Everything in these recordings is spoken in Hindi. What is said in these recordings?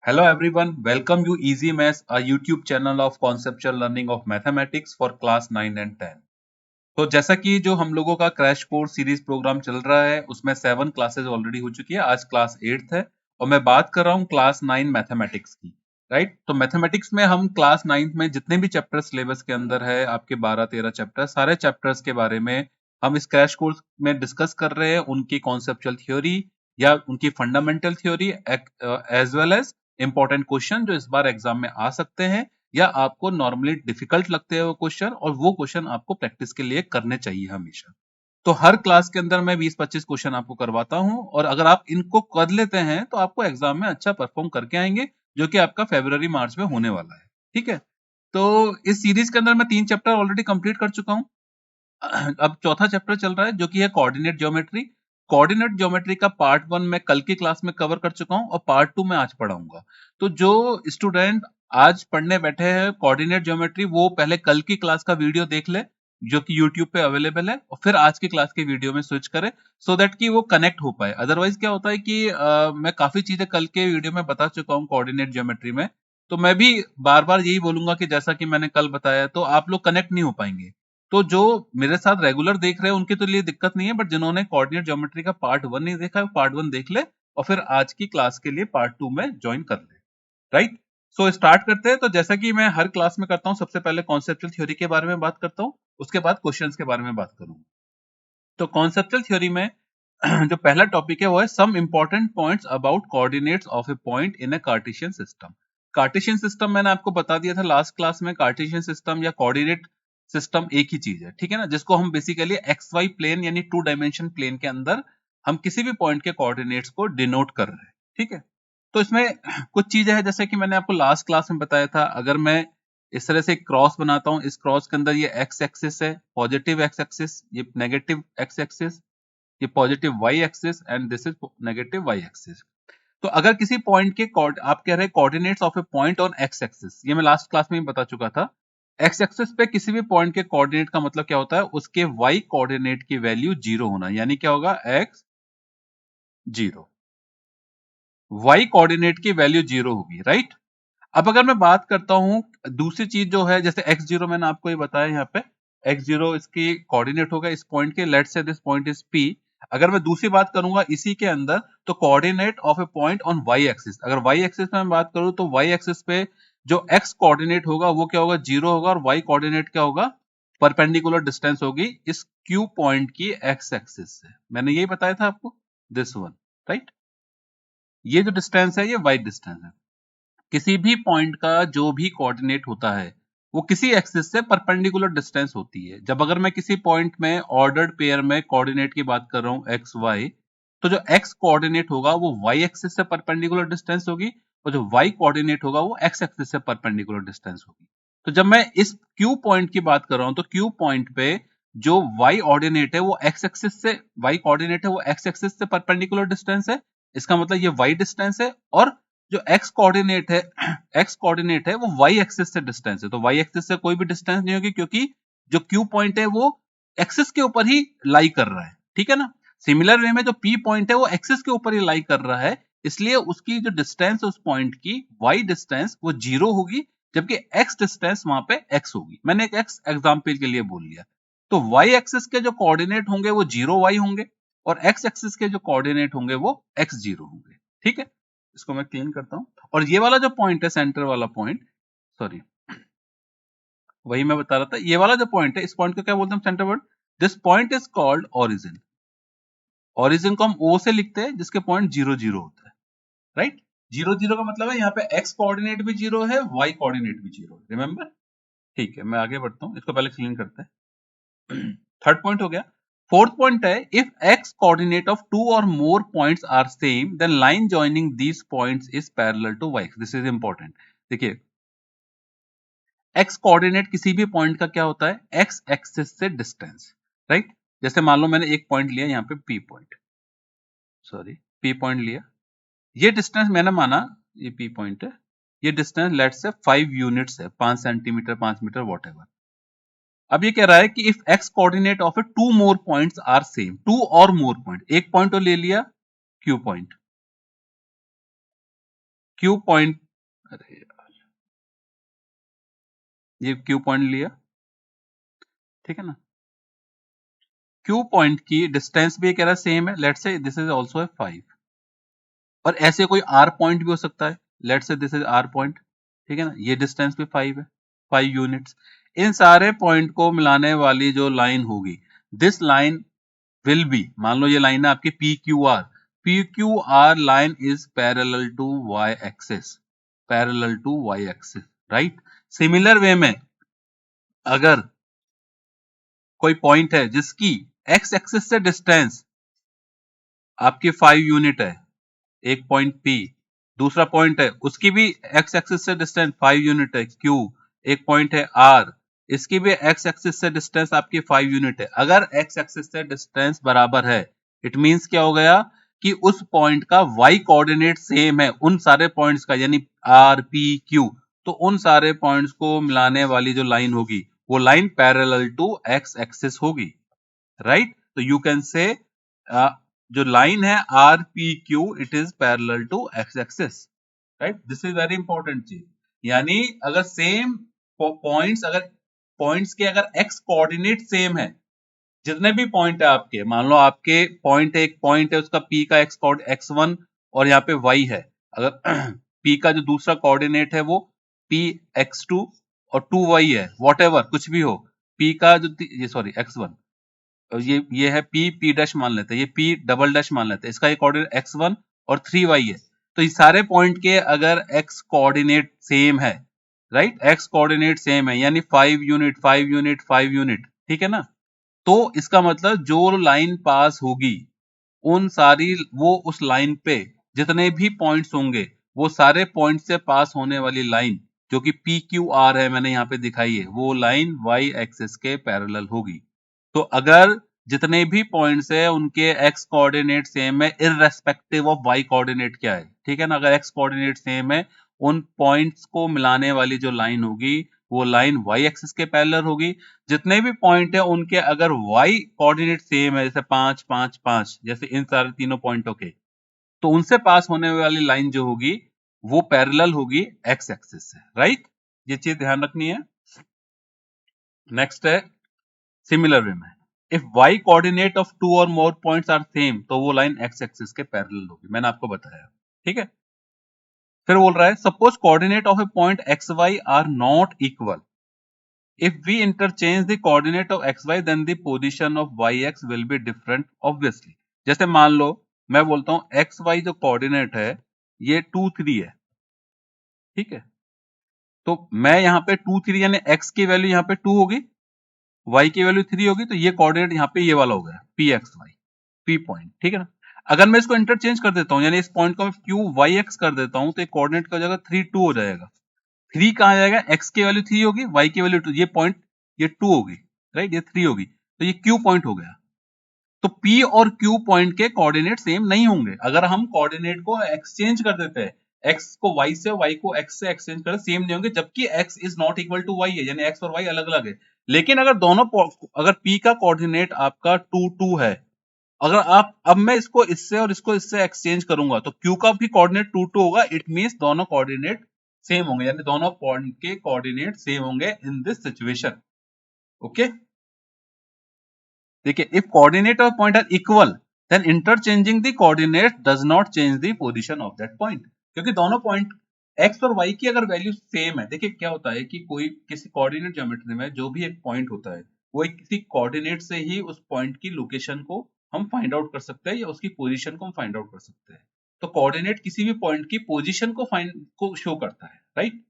Hello everyone, welcome you Easy Maths, a YouTube channel of conceptual learning of mathematics for class 9 and 10. तो जैसा कि जो हम लोगों का क्रैश कोर्स सीरीज प्रोग्राम चल रहा है उसमें 7 क्लासेस ऑलरेडी हो चुकी है। आज क्लास 8th है और मैं बात कर रहा हूँ क्लास 9 मैथमेटिक्स की। राइट, तो मैथमेटिक्स में हम क्लास 9th में जितने भी चैप्टर सिलेबस के अंदर है, आपके 12-13 चैप्टर, सारे चैप्टर्स के बारे में हम इस क्रैश कोर्स में डिस्कस कर रहे हैं। उनकी कॉन्सेप्चुअल थ्योरी या उनकी fundamental theory as well as important question जो इस बार एग्जाम में आ सकते हैं या आपको नॉर्मली डिफिकल्ट लगते हैं वो क्वेश्चन, और वो क्वेश्चन आपको प्रैक्टिस के लिए करने चाहिए हमेशा। तो हर क्लास के अंदर मैं 20-25 क्वेश्चन आपको करवाता हूं और अगर आप इनको कर लेते हैं तो आपको एग्जाम में अच्छा परफॉर्म करके आएंगे, जो कि आपका फरवरी मार्च में होने वाला है। ठीक है, तो इस सीरीज के अंदर मैं 3 चैप्टर ऑलरेडी कंप्लीट कर चुका हूं। अब चौथा चैप्टर चल रहा है जो कि है कोऑर्डिनेट ज्योमेट्री। कोऑर्डिनेट ज्योमेट्री का पार्ट 1 मैं कल की क्लास में कवर कर चुका हूं और पार्ट 2 मैं आज पढ़ाऊंगा। तो जो स्टूडेंट आज पढ़ने बैठे हैं कोऑर्डिनेट ज्योमेट्री, वो पहले कल की क्लास का वीडियो देख ले जो कि यूट्यूब पे अवेलेबल है, और फिर आज की क्लास के वीडियो में स्विच करे सो दैट कि वो कनेक्ट हो पाए। अदरवाइज क्या होता है कि मैं काफी चीजें कल के वीडियो में बता चुका हूँ कोऑर्डिनेट ज्योमेट्री में, तो मैं भी बार बार यही बोलूंगा कि जैसा कि मैंने कल बताया, तो आप लोग कनेक्ट नहीं हो पाएंगे। तो जो मेरे साथ रेगुलर देख रहे हैं उनके तो लिए दिक्कत नहीं है, बट जिन्होंने कोऑर्डिनेट ज्योमेट्री का पार्ट 1 नहीं देखा है, पार्ट 1 देख ले और फिर आज की क्लास के लिए पार्ट 2 में ज्वाइन कर ले। राइट, सो स्टार्ट करते हैं। तो जैसा कि मैं हर क्लास में करता हूं, सबसे पहले कॉन्सेप्चुअल थ्योरी के बारे में बात करता हूं, उसके बाद क्वेश्चंस के बारे में बात करूंगा। तो कॉन्सेप्चुअल थ्योरी में जो पहला टॉपिक है वो है some important points about coordinates of a point in a Cartesian system. Cartesian system मैंने आपको बता दिया था लास्ट क्लास में। कार्टेशियन सिस्टम या कोऑर्डिनेट सिस्टम एक ही चीज है, ठीक है ना, जिसको हम बेसिकली एक्स वाई प्लेन यानी 2 डायमेंशन प्लेन के अंदर हम किसी भी पॉइंट के कोऑर्डिनेट्स को डिनोट कर रहे हैं। ठीक है, तो इसमें कुछ चीजें हैं जैसे कि मैंने आपको लास्ट क्लास में बताया था। अगर मैं इस तरह से क्रॉस बनाता हूं, इस क्रॉस के अंदर ये एक्स एक्सिस है, पॉजिटिव एक्स एक्सिस, ये नेगेटिव एक्स एक्सिस, ये positive Y axis and this is negative Y axis. तो अगर किसी पॉइंट के आप कह रहे हैं coordinates of a point on X axis, ये मैं लास्ट क्लास में ही बता चुका था। एक्स एक्सिस पे किसी भी पॉइंट के कोऑर्डिनेट का मतलब क्या होता है, उसके वाई कोऑर्डिनेट की वैल्यू 0 होना, यानी क्या होगा, एक्स 0, वाई कोऑर्डिनेट की वैल्यू 0 होगी। राइट, अब अगर मैं बात करता हूं दूसरी चीज जो है, जैसे x0 मैंने आपको ये बताया, यहाँ पे x0 इसकी कोऑर्डिनेट होगा इस पॉइंट के, let's say this point is p। अगर मैं दूसरी बात करूंगा इसी के अंदर, तो coordinate of a point on y axis, अगर y एक्सिस में मैं बात करूं तो y एक्सिस पे जो x कोऑर्डिनेट होगा वो क्या होगा, 0 होगा, और y कोऑर्डिनेट क्या होगा, परपेंडिकुलर डिस्टेंस होगी इस q पॉइंट की x एक्सिस से। मैंने यही बताया था आपको, दिस वन। राइट, ये जो डिस्टेंस है ये y डिस्टेंस है। किसी भी पॉइंट का जो भी कोऑर्डिनेट होता है वो किसी एक्सिस से परपेंडिकुलर डिस्टेंस होती है। जब अगर मैं किसी पॉइंट में ऑर्डर्ड पेयर में कोऑर्डिनेट की बात कर रहा हूं एक्स वाई, तो जो एक्स कोऑर्डिनेट होगा वो वाई एक्सिस से परपेंडिकुलर डिस्टेंस होगी, और जो वाई कोऑर्डिनेट होगा वो एक्स एक्सिस से परपेंडिकुलर डिस्टेंस होगी। तो जब मैं इस क्यू पॉइंट की बात कर रहा हूं तो क्यू पॉइंट पे जो वाई ऑर्डिनेट है वो एक्स एक्सिस से, वाई कोऑर्डिनेट है वो एक्स एक्सिस से परपेंडिकुलर डिस्टेंस है, इसका मतलब ये वाई डिस्टेंस है। और जो x कोऑर्डिनेट है, x कोऑर्डिनेट है वो y एक्सिस से डिस्टेंस है, तो y एक्सिस से कोई भी डिस्टेंस नहीं होगी क्योंकि जो q पॉइंट है वो एक्सिस के ऊपर ही लाई कर रहा है। ठीक है ना, सिमिलर वे में जो p पॉइंट है वो एक्सिस के ऊपर ही लाई कर रहा है, इसलिए उसकी जो डिस्टेंस है उस पॉइंट की y डिस्टेंस वो 0 होगी, जबकि x डिस्टेंस वहां पे x होगी। मैंने एक x एग्जांपल के लिए बोल लिया। तो y एक्सिस के जो कोऑर्डिनेट होंगे वो 0y होंगे, और x एक्सिस के जो कोऑर्डिनेट होंगे वो x0 होंगे। ठीक है, इसको मैं क्लीन करता हूं। और ये वाला जो पॉइंट है, सेंटर वाला पॉइंट, सॉरी, वही मैं बता रहा था, ये वाला जो पॉइंट है, इस पॉइंट को क्या बोलते हैं, centre word. This point is called origin. Origin को हम ओ से लिखते हैं जिसके पॉइंट 0 0 होता है। राइट, 0 0 का मतलब है यहाँ पे x कोऑर्डिनेट भी 0 है, y कोऑर्डिनेट भी 0 है, रिमेंबर। ठीक है, मैं आगे बढ़ता हूँ, इसको पहले क्लीन करते हैं। थर्ड पॉइंट हो गया। फोर्थ पॉइंट है, if x coordinate of two और more points are same then line joining these points is parallel to y। This is important. देखिए, x कोऑर्डिनेट किसी भी पॉइंट का क्या होता है, x एक्सिस से डिस्टेंस। राइट, जैसे मान लो मैंने एक पॉइंट लिया यहाँ पे p point, sorry p point लिया, ये डिस्टेंस मैंने माना ये p पॉइंट है, ये डिस्टेंस लेट से 5 यूनिट्स है, 5 सेंटीमीटर, 5 मीटर, वॉट। अब ये कह रहा है कि if x coordinate of a two more points are same, two और मोर पॉइंट, एक पॉइंट तो ले लिया q पॉइंट, क्यू पॉइंट, अरे यार, ये क्यू पॉइंट लिया, ठीक है ना। क्यू पॉइंट की डिस्टेंस भी कह रहा है सेम है, let's say this is also 5, और ऐसे कोई आर पॉइंट भी हो सकता है, let's say this is are point, ठीक है ना, ये डिस्टेंस भी 5 है, 5 यूनिट्स। इन सारे पॉइंट को मिलाने वाली जो लाइन होगी, दिस लाइन विल बी, मान लो ये लाइन है आपकी P Q R, P Q R line is parallel to Y axis, parallel to Y axis, right. Similar way में अगर कोई पॉइंट है जिसकी एक्स एक्सिस से डिस्टेंस आपकी 5 यूनिट है, एक पॉइंट P, दूसरा पॉइंट है उसकी भी एक्स एक्सिस से डिस्टेंस 5 यूनिट है Q, एक पॉइंट है R, इसकी भी एक्स एक्सिस से डिस्टेंस आपकी 5 यूनिट है। अगर एक्स एक्सिस से डिस्टेंस बराबर है, इट मींस क्या हो गया कि उस पॉइंट का y कोऑर्डिनेट सेम है उन सारे पॉइंट्स का, यानी R P Q, तो उन सारे पॉइंट्स को मिलाने वाली जो लाइन होगी वो line parallel to X axis होगी, राइट। तो यू कैन से जो लाइन है R P Q, it is parallel to X axis, right. This is very important चीज, यानी अगर सेम पॉइंट्स, अगर पॉइंट्स के अगर एक्स कोऑर्डिनेट सेम है, जितने भी पॉइंट है आपके, मान लो आपके पॉइंट, एक पॉइंट है उसका पी का एक्स x1 और यहाँ पे y है, अगर पी का जो दूसरा कोऑर्डिनेट है वो पी x2 और 2y है, वॉट कुछ भी हो, पी का जो ये सॉरी x1, ये है पी डैश मान लेते हैं, ये पी डबल डैश मान लेते हैं, इसका एक कोऑर्डिनेट x1 और 3y है। तो ये सारे पॉइंट के अगर x कोऑर्डिनेट सेम है, राइट, x कोऑर्डिनेट सेम है, यानी 5 यूनिट 5 यूनिट 5 यूनिट, ठीक है ना। तो इसका मतलब जो लाइन पास होगी उन सारी, वो उस लाइन पे जितने भी पॉइंट्स होंगे वो सारे पॉइंट से पास होने वाली लाइन जो कि पी क्यू आर है, मैंने यहाँ पे दिखाई है, वो लाइन वाई एक्सिस के पैरेलल होगी। तो अगर जितने भी पॉइंट्स है उनके एक्स कोऑर्डिनेट सेम है इररेस्पेक्टिव ऑफ वाई कोऑर्डिनेट क्या है, ठीक है ना, अगर एक्स कोऑर्डिनेट सेम है, उन पॉइंट्स को मिलाने वाली जो लाइन होगी वो लाइन वाई एक्सिस के पैरेलल होगी। जितने भी पॉइंट है उनके अगर वाई कोऑर्डिनेट सेम है, जैसे 5 5 5, जैसे इन सारे तीनों पॉइंटों के, तो उनसे पास होने वाली लाइन जो होगी वो पैरेलल होगी एक्स एक्सिस से, राइट। ये चीज ध्यान रखनी है। नेक्स्ट है सिमिलर वे में, if y coordinate of two और मोर पॉइंट्स आर सेम, तो वो लाइन x एक्सिस के पैरेलल होगी, मैंने आपको बताया, ठीक है। फिर बोल रहा है suppose coordinate of a point X Y are not equal, if we interchange the coordinate of X Y then the position of Y X will be different obviously. जैसे मान लो मैं बोलता हूं एक्स वाई जो कोऑर्डिनेट है ये 2 3 है, ठीक है, तो मैं यहाँ पे 2 3 यानी x की वैल्यू यहाँ पे 2 होगी, y की वैल्यू 3 होगी, तो ये कोऑर्डिनेट यहाँ पे ये वाला हो गया P X Y, P point, ठीक है ना। अगर मैं इसको इंटरचेंज कर देता हूँ, यानी इस पॉइंट को मैं क्यू वाई एक्स कर देता हूँ, तो कोऑर्डिनेट का जगह 3 2 हो जाएगा। 3 कहाँ जाएगा, x की वैल्यू 3 होगी, y की वैल्यू 2, ये पॉइंट ये 2 होगी, राइट, ये 3 होगी, तो ये q पॉइंट हो गया। तो p और q पॉइंट के कोऑर्डिनेट सेम नहीं होंगे। अगर हम कोऑर्डिनेट को एक्सचेंज कर देते हैं, x को y से, y को x से एक्सचेंज कर, सेम नहीं होंगे, जबकि x is not equal to y है, यानी x और y अलग अलग है। लेकिन अगर दोनों, अगर p का कोऑर्डिनेट आपका 2 2 है, अगर आप, अब मैं इसको इससे और इसको इससे एक्सचेंज करूंगा तो q का भी कोऑर्डिनेट 2 2 होगा, इट मींस दोनों कोऑर्डिनेट सेम होंगे, यानी दोनों पॉइंट के कोऑर्डिनेट सेम होंगे इन दिस सिचुएशन, ओके। देखिए, if coordinate of point are equal then interchanging the coordinate does not change the position of that point, क्योंकि दोनों पॉइंट x और y की अगर वैल्यू सेम है, देखिए क्या होता है कि कोई किसी कोऑर्डिनेट ज्योमेट्री में जो भी एक पॉइंट होता है वो एक किसी कोऑर्डिनेट से ही उस पॉइंट की लोकेशन को हम फाइंड आउट कर सकते हैं या उसकी पोजीशन को हम फाइंड आउट कर सकते हैं। तो कोऑर्डिनेट किसी भी पॉइंट की पोजीशन को शो करता है, राइट।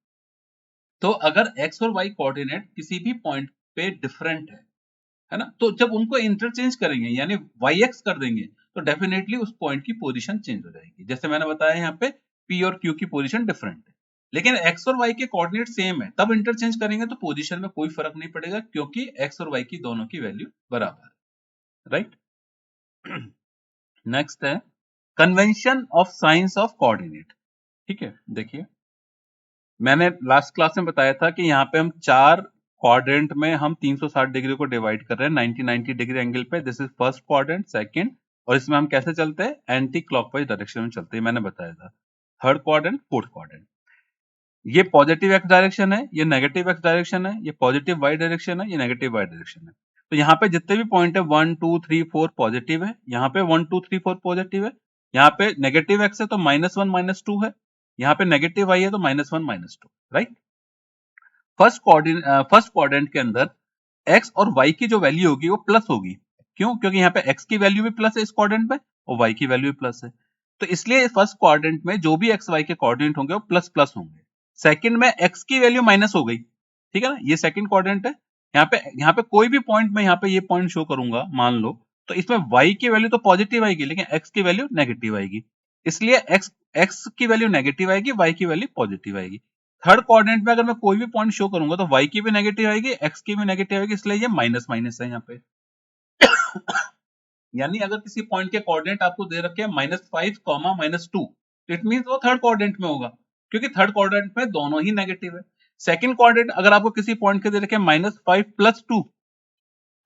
तो अगर x और y कोऑर्डिनेट किसी भी पॉइंट पे डिफरेंट है ना, तो जब उनको इंटरचेंज करेंगे यानी yx कर देंगे तो डेफिनेटली उस पॉइंट की पोजीशन चेंज हो जाएगी। जैसे मैंने बताया यहाँ पे p और q की पोजीशन डिफरेंट है, लेकिन x और y के कोऑर्डिनेट सेम है, तब इंटरचेंज करेंगे तो पोजीशन में कोई फर्क नहीं पड़ेगा, क्योंकि x और y की दोनों की वैल्यू बराबर है, राइट। नेक्स्ट है convention of science of coordinate, ठीक है। देखिए, मैंने लास्ट क्लास में बताया था कि यहाँ पे हम 4 क्वाड्रेंट में हम 360 डिग्री को डिवाइड कर रहे हैं 90 डिग्री एंगल पे। This is first quadrant, second, और इसमें हम कैसे चलते हैं, एंटी क्लॉकवाइज डायरेक्शन में चलते हैं, मैंने बताया था। Third quadrant, fourth quadrant. ये पॉजिटिव एक्स डायरेक्शन है, ये नेगेटिव एक्स डायरेक्शन है, ये पॉजिटिव वाई डायरेक्शन है, ये नेगेटिव वाई डायरेक्शन है। तो यहाँ पे जितने भी पॉइंट है 1 2 3 4 पॉजिटिव है, यहाँ पे 1 2 3 4 पॉजिटिव है, यहाँ पे नेगेटिव एक्स है तो -1 -2 है, यहाँ पे नेगेटिव वाई है तो -1 -2, राइट। फर्स्ट क्वाड्रेंट के अंदर एक्स और वाई की जो वैल्यू होगी वो प्लस होगी। क्यों? क्योंकि यहाँ पे एक्स की वैल्यू भी प्लस है इस क्वाड्रेंट में और वाई की वैल्यू भी प्लस है, तो इसलिए फर्स्ट क्वाड्रेंट में जो भी एक्स वाई के कोऑर्डिनेट होंगे वो प्लस प्लस होंगे। सेकंड में एक्स की वैल्यू माइनस हो गई, ठीक है ना, ये सेकंड क्वाड्रेंट है। यहाँ पे कोई भी पॉइंट में यहाँ पे ये पॉइंट शो करूंगा मान लो, तो इसमें y की वैल्यू तो पॉजिटिव आएगी लेकिन x की वैल्यू नेगेटिव आएगी, इसलिए x की वैल्यू नेगेटिव आएगी, y की वैल्यू पॉजिटिव आएगी। थर्ड क्वाड्रेंट में अगर मैं कोई भी पॉइंट शो करूंगा तो y की भी नेगेटिव आएगी, x की भी नेगेटिव आएगी, इसलिए ये माइनस माइनस है यहाँ पे। यानी अगर किसी पॉइंट के कोऑर्डिनेट आपको दे रखे हैं -5, -2, इट मींस वो थर्ड क्वाड्रेंट में होगा, क्योंकि थर्ड क्वाड्रेंट में दोनों ही नेगेटिव है। सेकंड क्वाड्रेंट अगर आपको किसी पॉइंट के दे रखे हैं -5 + 2,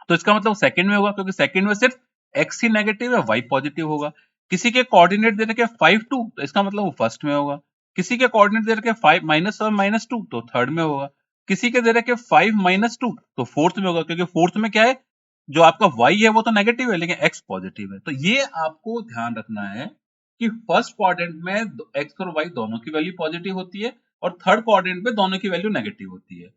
तो इसका मतलब सेकंड में होगा, क्योंकि सेकंड में सिर्फ x ही नेगेटिव है, y पॉजिटिव होगा। किसी के कोऑर्डिनेट दे रखे हैं 5 2, तो इसका मतलब वो फर्स्ट में होगा। किसी के कोऑर्डिनेट दे रखे हैं 5 -1 -2, तो थर्ड में होगा। किसी के दे रखे हैं 5 -2, तो फोर्थ में होगा, क्योंकि फोर्थ में क्या है, जो आपका y है वो तो नेगेटिव है लेकिन x पॉजिटिव है। तो ये आपको ध्यान रखना है कि फर्स्ट क्वाड्रेंट में x और y दोनों की वैल्यू पॉजिटिव होती है और थर्ड क्वाड्रेंट में दोनों की वैल्यू नेगेटिव होती है।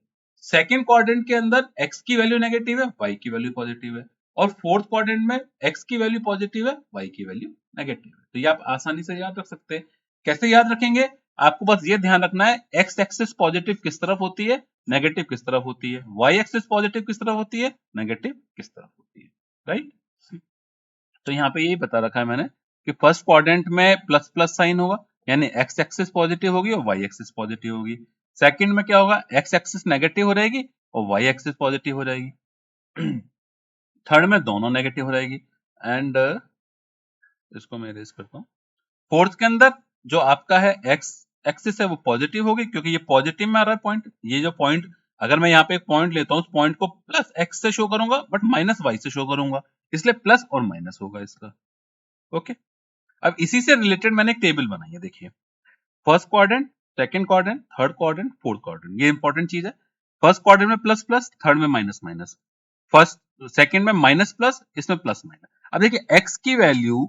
सेकंड क्वाड्रेंट के अंदर x की वैल्यू नेगेटिव है, y की वैल्यू पॉजिटिव है, और फोर्थ क्वाड्रेंट में x की वैल्यू पॉजिटिव है, y की वैल्यू नेगेटिव है। तो ये आप आसानी से याद रख सकते हैं। कैसे याद रखेंगे? आपको बस ये ध्यान रखना है x एक्सिस पॉजिटिव किस तरफ होती है, नेगेटिव किस तरफ होती है, y एक्सिस पॉजिटिव किस तरफ होती है, नेगेटिव किस तरफ होती है, राइट। तो यहाँ पे यही बता रखा है मैंने कि फर्स्ट क्वाड्रेंट में प्लस प्लस साइन होगा, यानी x एक्सिस पॉजिटिव होगी और y एक्सिस पॉजिटिव होगी। सेकंड में क्या होगा, x एक्सिस नेगेटिव हो जाएगी और y एक्सिस पॉजिटिव हो जाएगी। थर्ड में दोनों नेगेटिव हो जाएगी। एंड इसको मैं इरेज करता हूँ। फोर्थ के अंदर जो आपका है x एक्सिस है वो पॉजिटिव होगी, क्योंकि ये पॉजिटिव में आ रहा है पॉइंट। ये जो पॉइंट, अगर मैं यहाँ पे एक पॉइंट लेता हूँ, उस पॉइंट को प्लस x से शो करूंगा बट माइनस y से शो करूंगा, इसलिए प्लस और माइनस होगा इसका। ओके, अब इसी से रिलेटेड मैंने एक टेबल बनाई है, देखिए। First quadrant, second quadrant, third quadrant, fourth quadrant, ये इंपॉर्टेंट चीज है। फर्स्ट क्वाड्रेंट में प्लस प्लस, थर्ड में माइनस माइनस, फर्स्ट सेकंड में माइनस प्लस, इसमें प्लस माइनस। अब देखिए x की वैल्यू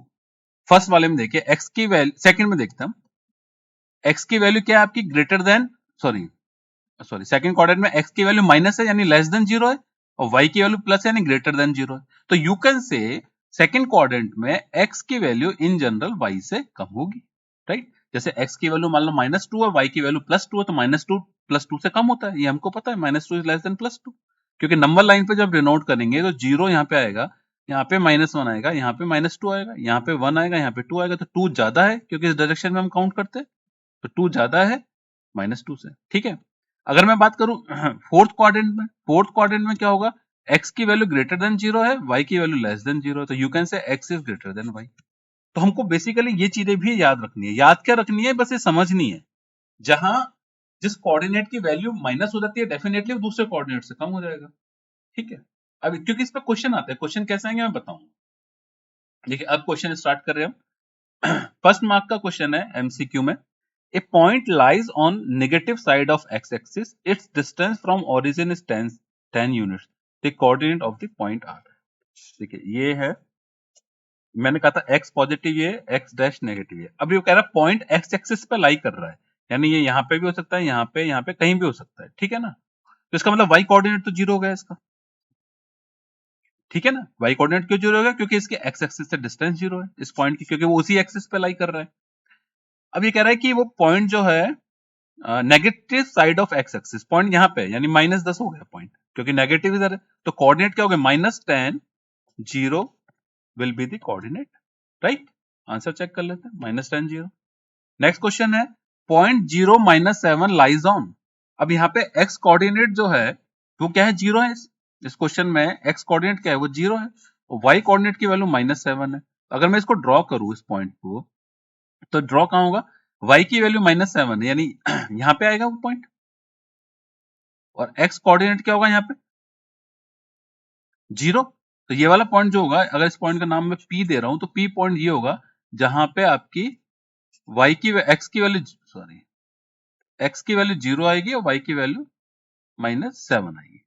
फर्स्ट वाले में देखिए, x की वैल्यू सेकंड में देखते हैं, x की वैल्यू क्या है आपकी, greater than sorry second quadrant में x की वैल्यू माइनस है यानी लेस देन 0 है, और y की वैल्यू प्लस है यानी ग्रेटर देन 0 है। तो यू कैन से सेकंड क्वाड्रेंट में x की वैल्यू इन जनरल y से कम होगी, राइट। जैसे x की वैल्यू मान लो -2 है, y की वैल्यू +2 है, तो -2 +2 से कम होता है, ये हमको पता है, -2 इज लेस देन +2। क्योंकि नंबर लाइन पे जब डिनोट करेंगे तो 0 यहाँ पे आएगा, यहाँ पे -1 आएगा, यहाँ पे -2 आएगा, यहाँ पे 1 आएगा, यहाँ पे 2 आएगा, तो 2 ज्यादा है क्योंकि इस डायरेक्शन में हम काउंट करते हैं, तो 2 ज्यादा है -2 से, ठीक है। अगर मैं बात करूं फोर्थ क्वाड्रेंट में क्या होगा, x की वैल्यू ग्रेटर देन 0 है, y की वैल्यू लेस देन 0 है, तो यू कैन से x is greater than y। तो हमको बेसिकली ये चीजें भी याद रखनी है। याद क्या रखनी है, बस ये समझनी है। जहां जिस कोऑर्डिनेट की वैल्यू माइनस हो जाती है, डेफिनेटली वो दूसरे कोऑर्डिनेट से कम हो जाएगा, ठीक है। अब क्योंकि इस पर क्वेश्चन आते हैं, क्वेश्चन कैसे आएंगे मैं बताऊंगा। देखिए अब क्वेश्चन स्टार्ट कर रहे हैं हम। फर्स्ट मार्क का क्वेश्चन है एमसीक्यू में। A point lies on negative side of x-axis. Its distance from origin is 10 units. The coordinate of the point r. देखिए ये है, मैंने कहा था x पॉजिटिव, ये x डैश नेगेटिव है। अब ये कह रहा है पॉइंट x एक्सिस पे लाई कर रहा है, यानी ये यहाँ पे भी हो सकता है, यहाँ पे कहीं भी हो सकता है, ठीक है ना। तो इसका मतलब y कोऑर्डिनेट तो 0 हो गया इसका, ठीक है ना। y कोऑर्डिनेट क्यों 0 हो गया, क्योंकि इसके x एक्सिस से डिस्टेंस 0 है इस पॉइंट की, क्योंकि वो उसी एक्सिस पे लाई कर रहा है। अब ये कह रहा है कि वो पॉइंट जो है negative side of x axis, point यहाँ पे यानी -10 हो गया पॉइंट, क्योंकि नेगेटिव इधर है, तो कोऑर्डिनेट क्या हो गया, -10 0 will be the coordinate, right. Answer check कर लेते हैं, -10 0। नेक्स्ट क्वेश्चन है पॉइंट 0 -7 लाइज ऑन। अब यहाँ पे एक्स कोऑर्डिनेट जो है वो क्या है, 0 है। इस क्वेश्चन में एक्स कोऑर्डिनेट क्या है, वो 0 है, और वाई कोऑर्डिनेट की वैल्यू -7 है। अगर मैं इसको ड्रॉ करूं इस पॉइंट को, तो ड्रॉ कहां होगा, y की वैल्यू -7 है यानी यहां पे आएगा वो पॉइंट, और x कोऑर्डिनेट क्या होगा यहाँ पे 0। तो ये वाला पॉइंट जो होगा, अगर इस पॉइंट का नाम मैं P दे रहा हूं, तो P पॉइंट ये होगा जहां पे आपकी y की x की वैल्यू सॉरी x की वैल्यू 0 आएगी और y की वैल्यू -7 आएगी।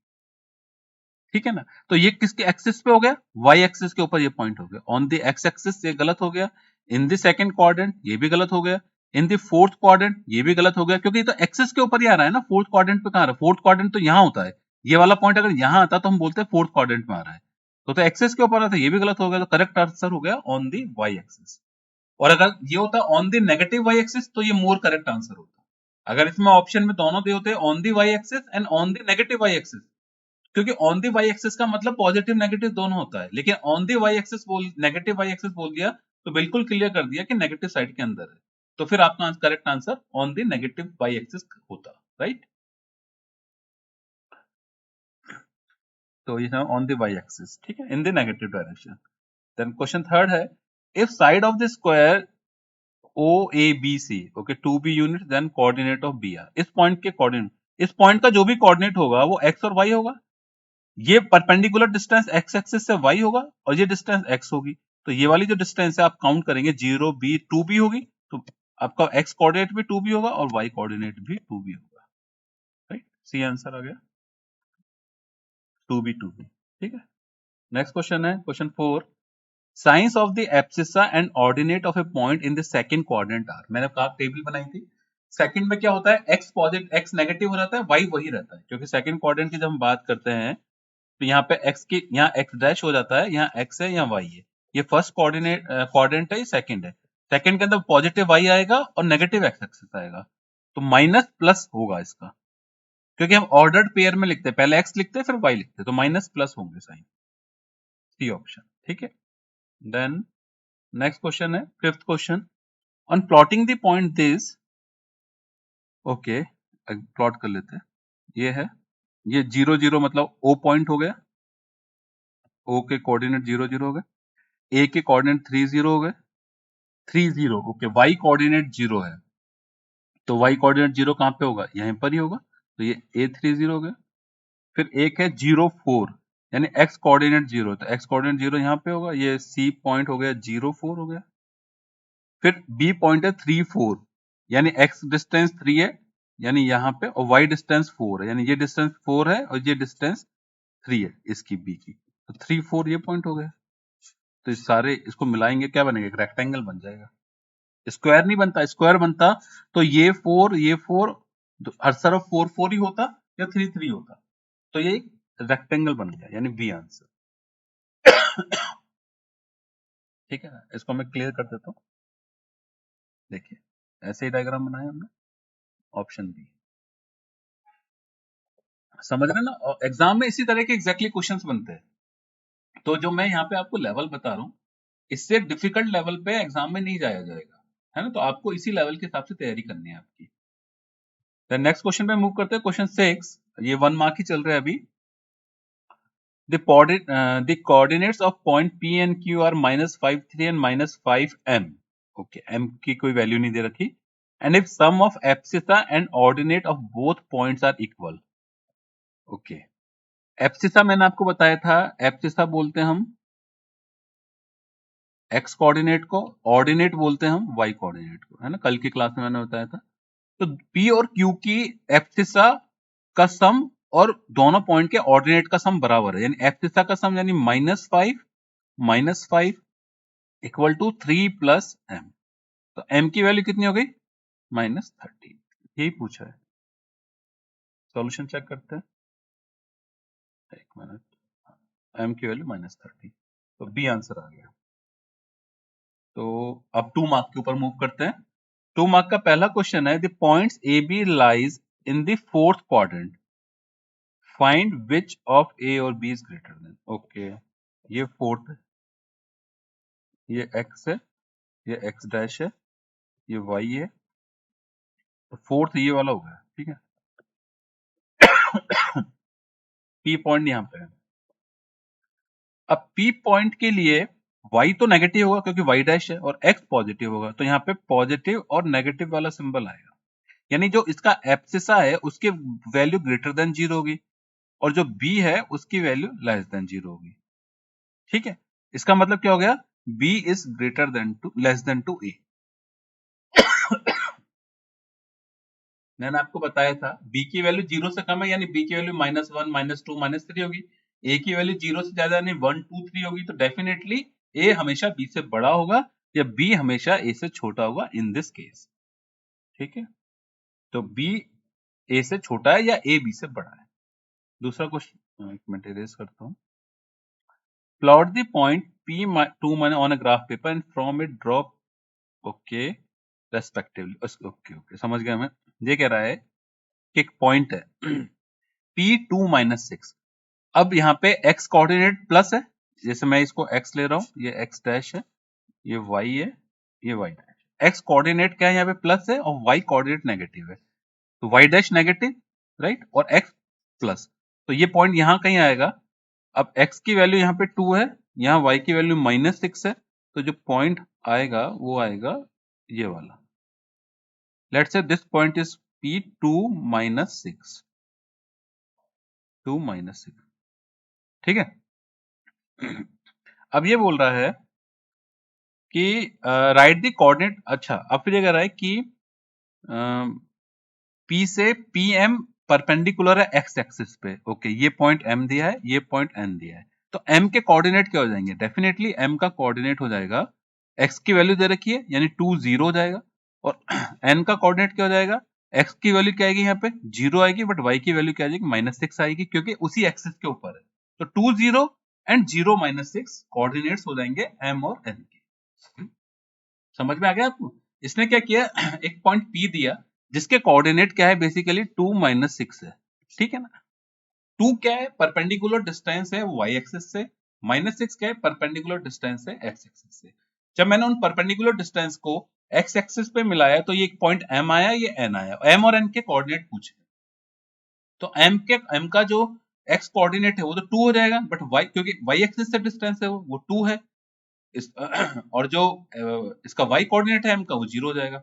ठीक है ना, तो ये किसके एक्सिस पे हो गया, y एक्सिस के ऊपर ये पॉइंट हो गया। ऑन द x एक्सिस ये गलत हो गया, इन द सेकंड क्वाड्रेंट ये भी गलत हो गया, इन द फोर्थ क्वाड्रेंट ये भी गलत हो गया, क्योंकि ये तो एक्सिस के ऊपर ही आ रहा है ना। फोर्थ क्वाड्रेंट पे कहां आ रहा है, फोर्थ क्वाड्रेंट तो यहां होता है, ये वाला पॉइंट अगर यहां आता तो हम बोलते हैं फोर्थ क्वाड्रेंट में आ रहा है, तो एक्सिस के ऊपर आ रहा था, ये भी गलत हो गया, तो करेक्ट आंसर हो गया ऑन द y एक्सिस। और अगर ये होता on the negative y axis तो ये मोर करेक्ट आंसर होता। अगर इसमें ऑप्शन में दोनों दे होते on the y axis and on the negative y axis, क्योंकि ऑन दी वाई एक्सिस का मतलब पॉजिटिव नेगेटिव दोनों होता है, लेकिन ऑन दी वाई एक्सिस बोल नेगेटिव वाई एक्सिस बोल दिया तो बिल्कुल क्लियर कर दिया कि नेगेटिव साइड के अंदर है, तो फिर आपका correct answer on the negative Y axis होता, राइट। तो ये है ऑन दी वाई एक्सिस, ठीक है, in the negative direction. Then question third है, if side of the square O A B C, okay, to be unit, then coordinate of B are. इस पॉइंट के कोऑर्डिनेट, इस पॉइंट का जो भी कोऑर्डिनेट होगा वो एक्स और वाई होगा। ये परपेंडिकुलर डिस्टेंस एक्स एक्सिस से वाई होगा और ये डिस्टेंस एक्स होगी, तो ये वाली जो डिस्टेंस है आप काउंट करेंगे 0 बी 2 बी होगी, तो आपका एक्स कोऑर्डिनेट भी 2 बी होगा और वाई कोऑर्डिनेट भी 2 बी होगा, राइट। सी आंसर आ गया 2 बी 2 बी, ठीक है। नेक्स्ट क्वेश्चन है question 4, signs of the abscissa and ordinate of a point in the second quadrant are. मैंने कहा टेबल बनाई थी, सेकंड में क्या होता है, एक्स पॉजिटिव एक्स नेगेटिव हो जाता है, वाई वही रहता है, क्योंकि सेकंड क्वाड्रेंट की जब हम बात करते हैं तो यहाँ पे x की यहाँ x डैश हो जाता है, यहाँ x है यहाँ y है, ये फर्स्ट कोऑर्डिनेट क्वाड्रेंट है, ये सेकंड है। सेकंड के अंदर पॉजिटिव y आएगा और नेगेटिव x एक्सिस आएगा, तो माइनस प्लस होगा इसका, क्योंकि हम ऑर्डर्ड पेयर में लिखते हैं, पहले x लिखते हैं फिर y लिखते हैं, तो माइनस प्लस होंगे साइन, सी ऑप्शन, ठीक है। देन नेक्स्ट क्वेश्चन है fifth question, on plotting the point this, okay plot कर लेते हैं, ये है, ये 0 0 मतलब o पॉइंट हो गया, o के कोऑर्डिनेट 0 0 हो गए, a के कोऑर्डिनेट 3 0 हो गए, 3 0, ओके, y कोऑर्डिनेट 0 है, तो y कोऑर्डिनेट 0 कहां पे होगा, यहीं पर ही होगा, तो ये a30 हो गया। फिर एक है 0 4, यानी x कोऑर्डिनेट 0, तो x कोऑर्डिनेट 0 यहाँ पे होगा, ये c पॉइंट हो गया 0 4 हो गया। फिर b पॉइंट है 3 4, यानी x डिस्टेंस 3 है, यानी यहाँ पे, और y डिस्टेंस 4 है, यानी ये डिस्टेंस 4 है और ये डिस्टेंस 3 है इसकी b की, तो 3 4 ये पॉइंट हो गया। तो इस सारे इसको मिलाएंगे क्या बनेगा, एक रेक्टेंगल बन जाएगा, स्क्वायर नहीं बनता, स्क्वायर बनता तो ये 4 हर तरफ 4 4 ही होता या 3 3 होता, तो ये रेक्टेंगल बन गया, यानी बी आंसर, ठीक है ना। इसको मैं क्लियर कर देता हूँ, देखिए ऐसे ही डायग्राम बनाया हमने, ऑप्शन बी, समझ रहे हैं ना। एग्जाम में इसी तरह के एग्जैक्टली क्वेश्चंस बनते हैं, तो जो मैं यहाँ पे आपको लेवल बता रहा हूँ, इससे डिफिकल्ट लेवल पे एग्जाम में नहीं जाया जाएगा, है ना, तो आपको इसी लेवल के हिसाब से तैयारी करनी है आपकी। नेक्स्ट क्वेश्चन पे मूव करते हैं, क्वेश्चन 6, ये 1 मार्क ही चल रहा है अभी। The coordinates of point P and Q are -5 3 and -5 m, okay, m की कोई वैल्यू नहीं दे रखी, and if sum of abscissa and ordinate of both points are equal, okay, abscissa मैंने आपको बताया था, abscissa बोलते हैं हम x कोऑर्डिनेट को, ऑर्डिनेट बोलते हैं हम y कोऑर्डिनेट को, है ना, कल की क्लास में मैंने बताया था। तो P और Q की एब्सिसा का सम और दोनों पॉइंट के ऑर्डिनेट का सम बराबर है, यानी एब्सिसा का सम यानी -5 इक्वल टू 3 प्लस m, तो m की वैल्यू कितनी हो गई, -13, यही पूछा है। सॉल्यूशन चेक करते हैं, एक मिनट, m की वैल्यू -13, तो बी आंसर आ गया। तो अब 2 मार्क के ऊपर मूव करते हैं। 2 मार्क का पहला क्वेश्चन है, the points A B lies in the fourth quadrant, find which of A और B is greater than, okay, ये फोर्थ है, ये x है, ये x डैश है, ये y है, तो फोर्थ ये वाला होगा, ठीक है। P पॉइंट यहाँ पे है, अब P पॉइंट के लिए y तो नेगेटिव होगा क्योंकि y डैश है और x पॉजिटिव होगा, तो यहाँ पे पॉजिटिव और नेगेटिव वाला सिंबल आएगा, यानी जो इसका एब्सिसा है उसकी वैल्यू ग्रेटर देन 0 होगी और जो b है उसकी वैल्यू लेस देन 0 होगी, ठीक है। इसका मतलब क्या हो गया, b is greater than two less than two a, मैंने आपको बताया था b की वैल्यू 0 से कम है यानी b की वैल्यू -1 -2 -3 होगी, a की वैल्यू 0 से ज्यादा यानी 1 2 3 होगी, तो डेफिनेटली a हमेशा b से बड़ा होगा या b हमेशा a से छोटा होगा इन दिस केस। ठीक है, तो b a से छोटा है या a b से बड़ा है। दूसरा क्वेश्चन, एक मिनट इरेज करता हूं। Plot the point p2 on a graph paper and from it drop okay respectively. Okay okay समझ गया मैं। ये कह रहा है कि एक पॉइंट है p2 -6, अब यहाँ पे x कोऑर्डिनेट प्लस है, जैसे मैं इसको x ले रहा हूं, ये x डैश है, ये y है, ये y डैश। x कोऑर्डिनेट क्या है यहाँ पे प्लस है और y कोऑर्डिनेट नेगेटिव है, तो y डैश नेगेटिव राइट और x प्लस, तो ये पॉइंट यहाँ कहीं आएगा। अब x की वैल्यू यहाँ पे 2 है, यहाँ y की वैल्यू -6 है, तो जो पॉइंट आएगा वो आएगा ये वाला। Let's say this point is p2 -6, 2 -6। ठीक है, अब ये बोल रहा है कि राइट द कोऑर्डिनेट। अच्छा, अब फिर ये कह रहा है कि P से PM परपेंडिकुलर है x एक्सिस पे। ओके, ये पॉइंट M दिया है, ये पॉइंट N दिया है, तो M के कोऑर्डिनेट क्या हो जाएंगे? डेफिनेटली M का कोऑर्डिनेट हो जाएगा, x की वैल्यू दे रखी है यानी 2 0 हो जाएगा, और N का कोऑर्डिनेट क्या हो जाएगा? x की वैल्यू क्या आएगी यहाँ पे? 0 आएगी, बट y की वैल्यू क्या आ जाएगी? -6 आएगी, क्योंकि उसी एक्सिस के ऊपर है। तो 2 0 एंड 0 -6 कोऑर्डिनेट्स हो जाएंगे M और N के। समझ में आ गया आपको? इसने क्या किया, एक पॉइंट P दिया जिसके कोऑर्डिनेट क्या है? बेसिकली 2 -6 है। ठीक है ना? 2 क्या है? परपेंडिकुलर डिस्टेंस है y एक्सिस से, -6 क्या है? परपेंडिकुलर डिस्टेंस है x एक्सिस से। जब मैंने उन परपेंडिकुलर डिस्टेंस को x एक्सिस पे मिलाया तो ये एक पॉइंट M आया, ये N आया, M और N के कोऑर्डिनेट पूछे, तो M का जो x कोऑर्डिनेट है वो तो 2 हो जाएगा, बट y क्योंकि y एक्सिस से डिस्टेंस है वो 2 है, इस और जो इसका y कोऑर्डिनेट है m का वो 0 हो जाएगा।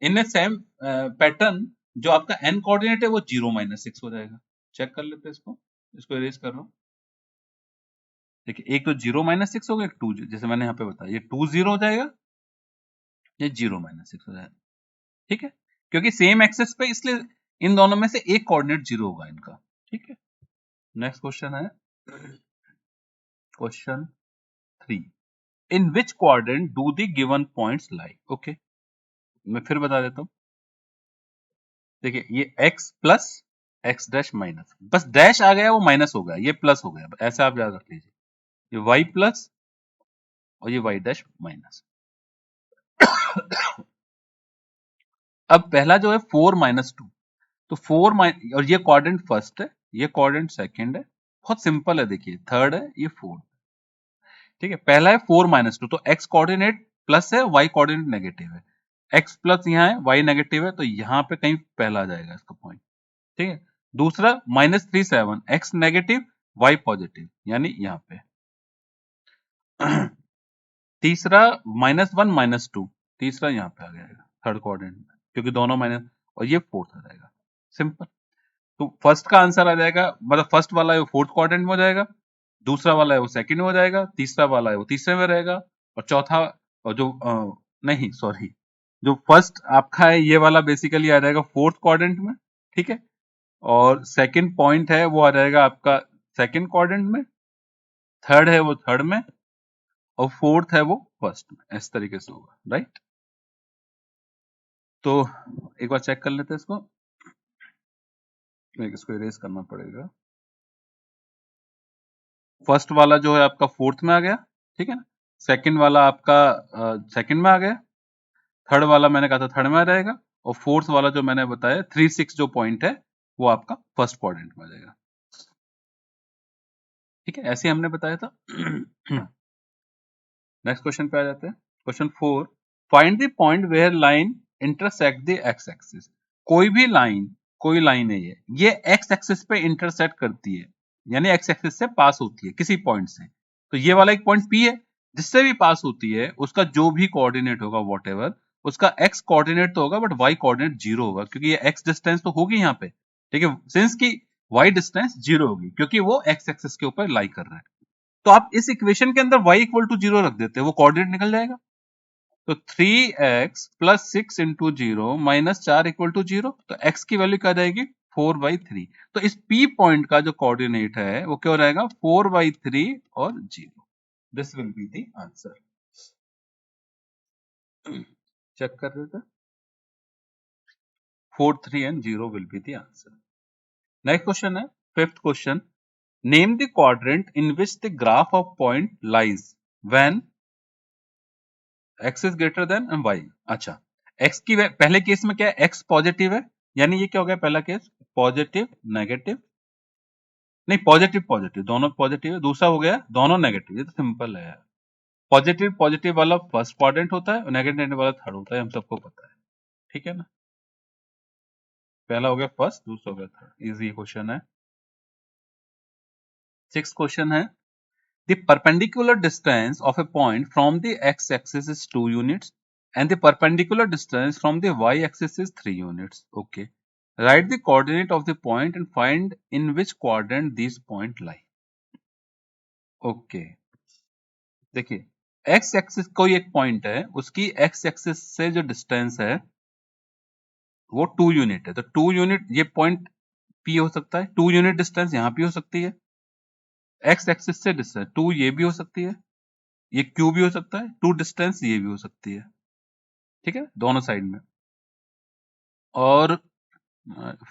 इन सेम पैटर्न जो आपका n कोऑर्डिनेट है वो 0 -6 हो जाएगा। चेक कर लेते हैं इसको, इसको इरेज कर रहा हूं। देखिए, एक तो 0 -6 हो गया, एक 2, जैसे मैंने यहाँ पे बताया, ये 2 0 हो जाएगा, ये 0 -6 हो जाएगा। ठीक है, क्योंकि सेम एक्सेस पे, इसलिए इन दोनों में से एक कोऑर्डिनेट 0 होगा इनका। ठीक है, नेक्स्ट क्वेश्चन है question 3, in which quadrant do the given points lie. Okay, मैं फिर बता देता हूं। देखिए, ये x plus x dash minus, बस डैश आ गया वो माइनस हो गया, ये प्लस हो गया, ऐसा आप याद रख लीजिए। ये y प्लस और ये y डैश माइनस। अब पहला जो है 4 -2, तो 4 और ये क्वाड्रेंट फर्स्ट है, ये क्वाड्रेंट सेकंड है, बहुत सिंपल है। देखिए, थर्ड है, ये फोर्थ। ठीक है, पहला है 4 -2, तो x कोऑर्डिनेट प्लस है, y कोऑर्डिनेट नेगेटिव है, x प्लस यहाँ है, y नेगेटिव है, तो यहाँ पे कहीं पहला आ जाएगा इसका पॉइंट। ठीक है, दूसरा -37, x नेगेटिव y पॉजिटिव, यानी यहाँ पे। तीसरा -1 -2, तीसरा यहाँ पे आ जाएगा थर्ड क्वाड्रेंट में, क्योंकि दोनों माइनस, और ये फोर्थ आ जाएगा। सिंपल। तो फर्स्ट का आंसर आ जाएगा, मतलब फर्स्ट वाला है वो फोर्थ क्वाड्रेंट में हो जाएगा, दूसरा वाला है वो सेकंड में हो जाएगा, तीसरा वाला है वो तीसरे में रहेगा, और चौथा, और जो नहीं सॉरी, जो फर्स्ट आपका है ये वाला बेसिकली आ जाएगा फोर्थ क्वाड्रेंट में। ठीक है, और सेकंड पॉइंट है वो आ जाएगा आपका सेकंड क्वाड्रेंट में, थर्ड है वो थर्ड में, और फोर्थ है वो फर्स्ट में। इस तरीके से होगा, राइट? तो एक बार चेक कर लेते हैं इसको, इसको इरेज करना पड़ेगा। फर्स्ट वाला जो है आपका फोर्थ में आ गया, ठीक है ना, सेकंड वाला आपका सेकंड में आ गया, थर्ड वाला मैंने कहा था थर्ड में आ जाएगा, और फोर्थ वाला जो मैंने बताया 3 6 जो पॉइंट है वो आपका फर्स्ट क्वाड्रेंट में आ जाएगा। ठीक है, ऐसे हमने बताया था। नेक्स्ट क्वेश्चन पे आ जाते हैं, question 4, find the point where line intersect the X axis. कोई लाइन है, ये एक्स एक्सिस पे इंटरसेक्ट करती है, यानी एक्स एक्सिस से पास होती है किसी पॉइंट से। तो ये वाला एक पॉइंट P है, जिससे भी पास होती है उसका जो भी कोऑर्डिनेट होगा व्हाटएवर, उसका x कोऑर्डिनेट तो होगा बट y कोऑर्डिनेट 0 होगा, क्योंकि ये x डिस्टेंस तो होगी यहाँ पे। ठीक है, सिंस की y डिस्टेंस 0 होगी, क्योंकि वो x एक्सिस के ऊपर लाई कर रहा है। तो आप इस इक्वेशन के अंदर y इक्वल टू 0 रख देते हैं, वो कोऑर्डिनेट निकल जाएगा। तो 3x plus 6 into 0 minus 4 equal to 0, तो x की वैल्यू क्या जाएगी 4/3। तो इस P पॉइंट का जो कोऑर्डिनेट है वो क्या हो जाएगा 4/3 और 0। This will be the answer. Check कर रहे थे, 4, 3 and 0 will be the answer. Next question है, fifth question, name the quadrant in which the graph of point lies when x is greater than y। अच्छा, x की पहले केस में क्या है, x पॉजिटिव है, यानी ये क्या हो गया पहला केस, पॉजिटिव नेगेटिव, नहीं पॉजिटिव पॉजिटिव दोनों पॉजिटिव है, दूसरा हो गया दोनों नेगेटिव, ये तो सिंपल है यार। पॉजिटिव पॉजिटिव वाला फर्स्ट क्वाड्रेंट होता है और नेगेटिव वाला थर्ड होता है, हम सबको पता है, ठीक है ना। पहला हो गया फर्स्ट, दूसरा हो गया थर्ड, इजी क्वेश्चन है। सिक्स क्वेश्चन है, the perpendicular distance of a point from the x-axis is 2 units and the perpendicular distance from the y-axis is 3 units. Okay. Write the coordinate of the point and find in which quadrant these points lie. Okay. देखिए, x एक्सिस कोई एक पॉइंट है, उसकी x एक्सिस से जो डिस्टेंस है वो 2 यूनिट है, तो 2 यूनिट ये पॉइंट P हो सकता है, 2 यूनिट डिस्टेंस यहाँ भी हो सकती है, x एक्सिस से डिस्टेंस 2 ये भी हो सकती है, ये Q भी हो सकता है, 2 डिस्टेंस ये भी हो सकती है, ठीक है, दोनों साइड में। और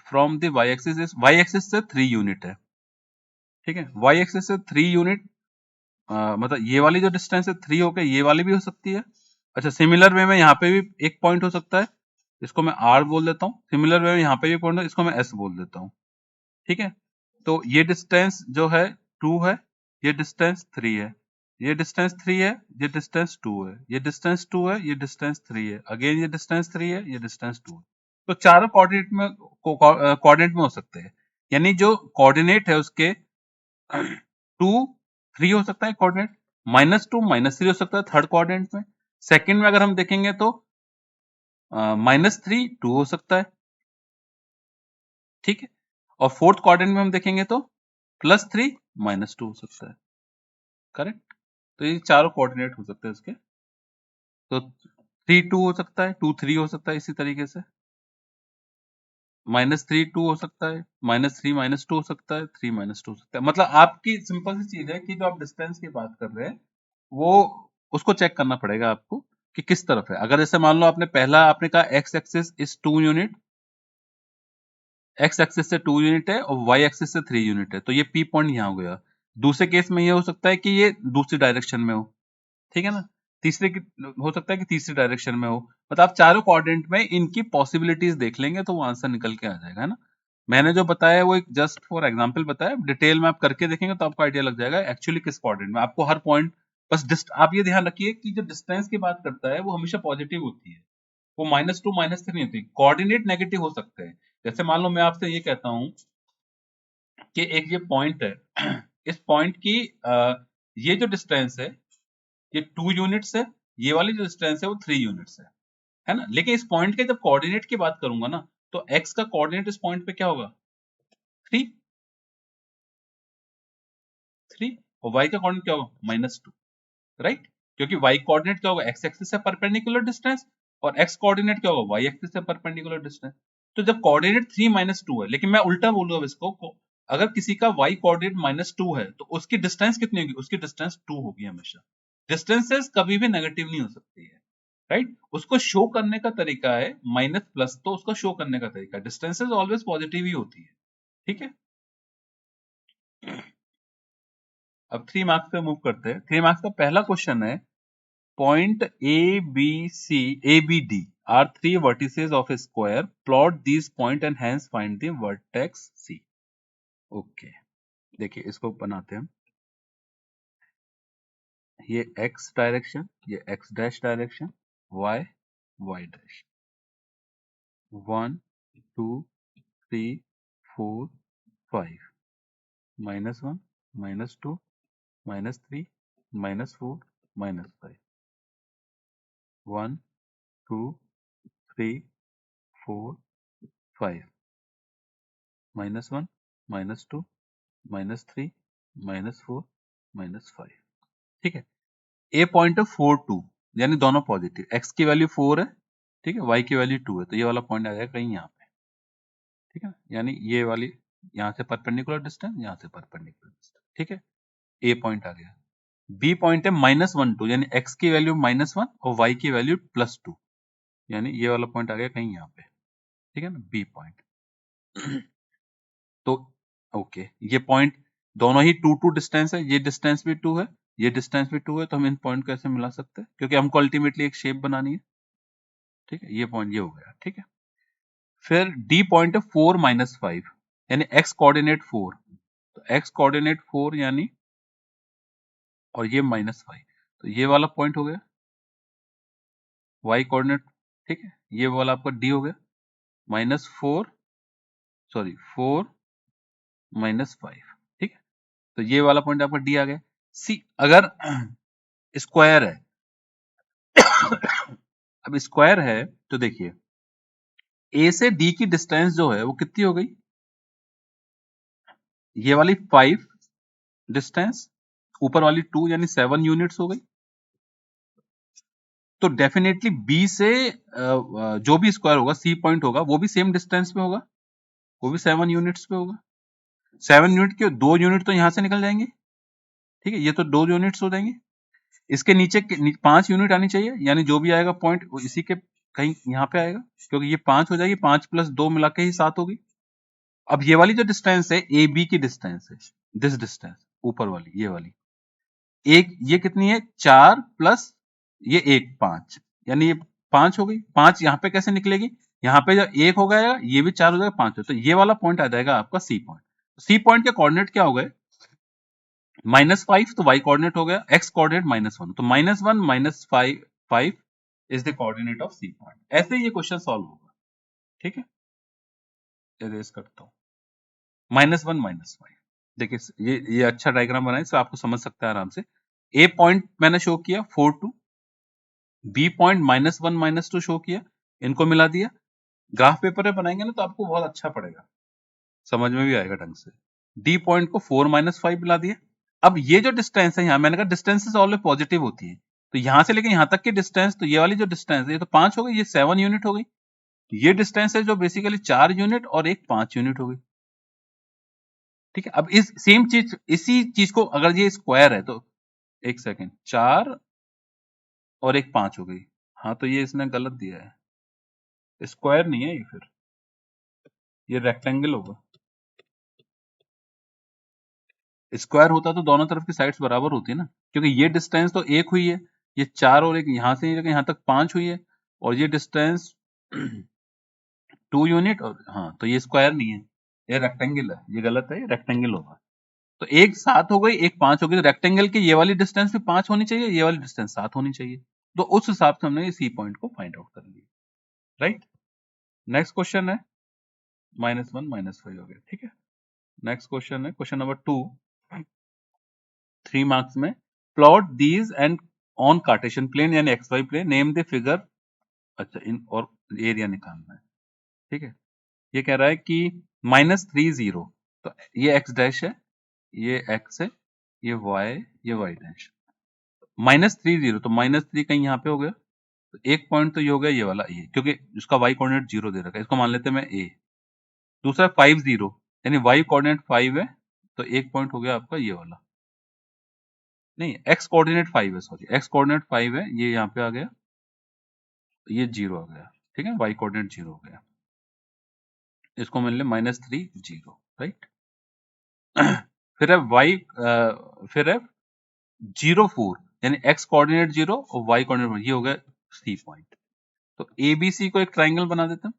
फ्रॉम द y एक्सिस से 3 यूनिट है, ठीक है, y एक्सिस से 3 यूनिट, मतलब ये वाली जो डिस्टेंस है 3 होकर ये वाली भी हो सकती है। अच्छा, सिमिलर वे में यहाँ पे भी एक पॉइंट हो सकता है, इसको मैं R बोल देता हूँ, सिमिलर वे में यहाँ पे भी पॉइंट है, इसको मैं S बोल देता हूँ, ठीक है। तो ये डिस्टेंस जो है 2 है, ये डिस्टेंस 3 है, ये डिस्टेंस 3 है, ये डिस्टेंस 2 है, ये डिस्टेंस 2 है, ये डिस्टेंस 3 है, अगेन ये डिस्टेंस 3 है, ये डिस्टेंस 2 है। तो चारों कोऑर्डिनेट में कोऑर्डिनेट में हो सकते हैं, यानी जो कोऑर्डिनेट है उसके 2 3 हो सकता है कोऑर्डिनेट, -2 -3 हो सकता है थर्ड कोऑर्डिनेट में, सेकंड में अगर हम देखेंगे तो -3 2 हो सकता है, ठीक है, और फोर्थ क्वाड्रेंट में हम देखेंगे तो +3 -2 हो सकता है, करेक्ट। तो ये चारों कोऑर्डिनेट हो सकते हैं इसके, तो 3 2 हो सकता है, 2 3 हो सकता है, इसी तरीके से -3 2 हो सकता है, -3 -2 हो सकता है, 3 -2 हो सकता है। मतलब आपकी सिंपल सी चीज है कि जो आप डिस्टेंस की बात कर रहे हैं वो उसको चेक करना पड़ेगा आपको कि किस तरफ है। अगर जैसे मान लो आपने पहला आपने कहा x axis is 2 unit, x axis से 2 यूनिट है और y एक्सिस से 3 यूनिट है, तो ये P पॉइंट यहाँ हो गया। दूसरे केस में ये हो सकता है कि ये दूसरी डायरेक्शन में हो, ठीक है ना, तीसरे की हो सकता है कि तीसरी डायरेक्शन में हो, मतलब आप चारों कोऑर्डिनेट में इनकी पॉसिबिलिटीज देख लेंगे तो वो आंसर निकल के आ जाएगा, है ना। मैंने जो बताया वो एक जस्ट फॉर एग्जांपल बताया, डिटेल में आप करके देखेंगे तो आपको आइडिया लग जाएगा एक्चुअली किस कोऑर्डिनेट में। आपको हर पॉइंट बस आप ये ध्यान रखिए कि जो डिस्टेंस की बात करता है वो हमेशा पॉजिटिव होती है, वो -2 -3 नहीं होती, कोऑर्डिनेट नेगेटिव हो सकते हैं। जैसे मान लो मैं आपसे ये कहता हूं कि एक ये पॉइंट है, इस पॉइंट की ये जो डिस्टेंस है ये 2 यूनिट्स है, ये वाली जो डिस्टेंस है वो 3 यूनिट्स है ना, लेकिन इस पॉइंट के जब कोऑर्डिनेट की बात करूंगा ना तो x का कोऑर्डिनेट इस पॉइंट पे क्या होगा 3 3 और y का कोऑर्डिनेट क्या होगा -2, राइट, क्योंकि y कोऑर्डिनेट क्या होगा x एक्सिस से परपेंडिकुलर डिस्टेंस और x कोऑर्डिनेट क्या होगा y एक्सिस से परपेंडिकुलर डिस्टेंस। तो जब कोऑर्डिनेट 3 -2 है, लेकिन मैं उल्टा बोलूं अब इसको अगर किसी का y कोऑर्डिनेट -2 है तो उसकी डिस्टेंस कितनी होगी, उसकी डिस्टेंस 2 होगी हमेशा। डिस्टेंसेस कभी भी नेगेटिव नहीं हो सकती है, राइट, उसको शो करने का तरीका है माइनस प्लस, तो उसको शो करने का तरीका, डिस्टेंसेस ऑलवेज पॉजिटिव ही होती है, ठीक है। अब 3 मार्क्स पे मूव करते हैं। 3 मार्क्स का पहला क्वेश्चन है, point ABD are three vertices of a square. Plot these point and hence find the vertex C. Okay. देखिए इसको बनाते हैं हम, ये x डायरेक्शन, ये x dash direction, y y dash, 1 2 3 4 5, -1 -2 -3 -4 -5, 1 2 3 4 5, -1 -2 -3 -4 -5, ठीक है। ए पॉइंट है 4 2, यानी दोनों पॉजिटिव, x की वैल्यू 4 है, ठीक है, y की वैल्यू 2 है, तो ये वाला पॉइंट आ जाएगा कहीं यहाँ पे, ठीक है, यानी ये वाली यहाँ से परपेंडिकुलर डिस्टेंस, यहाँ से परपेंडिकुलर डिस्टेंस, ठीक है, ए पॉइंट आ गया। बी पॉइंट है -1 2, यानी x की वैल्यू -1 और y की वैल्यू +2, यानी ये वाला पॉइंट आ गया कहीं यहाँ पे, ठीक है ना, बी पॉइंट। तो ओके, ये पॉइंट दोनों ही 2 डिस्टेंस है, ये डिस्टेंस भी 2 है, ये डिस्टेंस भी 2 है, तो हम इन पॉइंट को ऐसे मिला सकते हैं, क्योंकि हमको अल्टीमेटली एक शेप बनानी है, ठीक है, ये पॉइंट ये हो गया, ठीक है। फिर डी पॉइंट है 4 -5, यानी x कोऑर्डिनेट 4, तो x कोऑर्डिनेट 4 यानी, और ये -5, तो ये वाला पॉइंट हो गया y कोऑर्डिनेट, ठीक है, ये वाला आपका d हो गया -4, सॉरी 4 -5, ठीक है, तो ये वाला पॉइंट आपका d आ गया। सी अगर स्क्वायर है अब स्क्वायर है तो देखिए a से d की डिस्टेंस जो है वो कितनी हो गई, ये वाली 5 डिस्टेंस, ऊपर वाली 2, यानी 7 यूनिट्स हो गई। तो डेफिनेटली b से जो भी स्क्वायर होगा, c पॉइंट होगा, वो भी सेम डिस्टेंस पे होगा, वो भी 7 यूनिट्स पे होगा। 7 यूनिट के 2 यूनिट तो यहां से निकल जाएंगे, ठीक है, ये तो 2 यूनिट्स हो जाएंगे। इसके नीचे 5 यूनिट आनी चाहिए, यानी जो भी आएगा पॉइंट वो इसी के कहीं यहाँ पे आएगा, क्योंकि ये 5 हो जाएगी, 5 + 2 मिला के ही 7 होगी। अब ये वाली जो डिस्टेंस है ए बी की डिस्टेंस है, दिस डिस्टेंस ऊपर वाली, ये वाली एक, ये कितनी है 4 प्लस ये 1 5, यानी ये 5 हो गई। 5 यहाँ पे कैसे निकलेगी, यहाँ पे जब 1 हो गया, ये भी 4 हो जाएगा, 5 हो, तो ये वाला पॉइंट आ जाएगा आपका सी पॉइंट। सी पॉइंट के कोऑर्डिनेट क्या हो गए, -5, तो y कोऑर्डिनेट हो गया, x कोऑर्डिनेट -1, तो -1 -5 5 is the coordinate of C point. ऐसे ही ये क्वेश्चन सॉल्व होगा, ठीक है, इरेज करता हूं, -1 -5। देखिए ये अच्छा डायग्राम बनाए, इससे आपको समझ सकता है आराम से। ए पॉइंट मैंने शो किया 4 2, बी पॉइंट -1 -2 शो किया, इनको मिला दिया। ग्राफ पेपर में बनाएंगे ना तो आपको बहुत अच्छा पड़ेगा, समझ में भी आएगा ढंग से। डी पॉइंट को 4 -5 मिला दिया। अब ये जो डिस्टेंस है, यहाँ मैंने कहा डिस्टेंसेस ऑलवेज पॉजिटिव होती है, तो यहां से लेके यहाँ तक की डिस्टेंस, तो ये वाली जो डिस्टेंस है ये तो 5 हो गई, ये 7 यूनिट हो गई। ये डिस्टेंस है जो बेसिकली 4 यूनिट और एक 5 यूनिट हो गई, ठीक है। अब इस सेम चीज, इसी चीज को अगर ये स्क्वायर है तो, एक सेकेंड, 4 और एक 5 हो गई, हाँ तो ये इसने गलत दिया है, स्क्वायर नहीं है ये, फिर ये रेक्टेंगल होगा। स्क्वायर होता तो दोनों तरफ की साइड्स बराबर होती है ना, क्योंकि ये डिस्टेंस तो एक हुई है, ये 4 और एक यहां से लेकर यहां तक 5 हुई है, और ये डिस्टेंस 2 यूनिट, और हाँ तो ये स्क्वायर नहीं है, ये रेक्टेंगल है, ये गलत है, ये रेक्टेंगल होगा। तो एक 7 हो गई, एक 5 हो गई, तो रेक्टेंगल की ये वाली डिस्टेंस भी 5 होनी चाहिए, ये वाली डिस्टेंस 7 होनी चाहिए, तो उस हिसाब से हमने सी पॉइंट को फाइंड आउट कर लिया, राइट। नेक्स्ट क्वेश्चन है -1 -5 हो गया, ठीक है। नेक्स्ट क्वेश्चन है क्वेश्चन नंबर 2, 3 मार्क्स में। Plot these and on Cartesian plane, यानी x y plane, name the figure, अच्छा इन और एरिया निकालना है, ठीक है। ये कह रहा है कि -3 0, तो ये एक्स डैश है, ये एक्स है, ये वाई, ये वाई डैश, -3 0, तो -3 कहीं यहाँ पे हो गया, तो एक पॉइंट तो ये हो गया ये वाला ए, क्योंकि उसका वाई कोऑर्डिनेट 0 दे रखा है, इसको मान लेते हैं मैं ए। दूसरा 5 0, यानी वाई कोऑर्डिनेट 5 है, तो एक पॉइंट हो गया आपका ये वाला, नहीं एक्स कोऑर्डिनेट 5 है, सॉरी एक्स कोऑर्डिनेट 5 है, ये यहाँ पे आ गया, तो ये 0 आ गया, ठीक है, वाई कोऑर्डिनेट 0 हो गया, इसको मान ले -3 0, राइट। फिर है वाई, फिर है 0 4, यानी एक्स कोऑर्डिनेट 0 और वाई कोऑर्डिनेट, ये हो गया सी पॉइंट। तो एबीसी को एक ट्राइंगल बना देते हैं,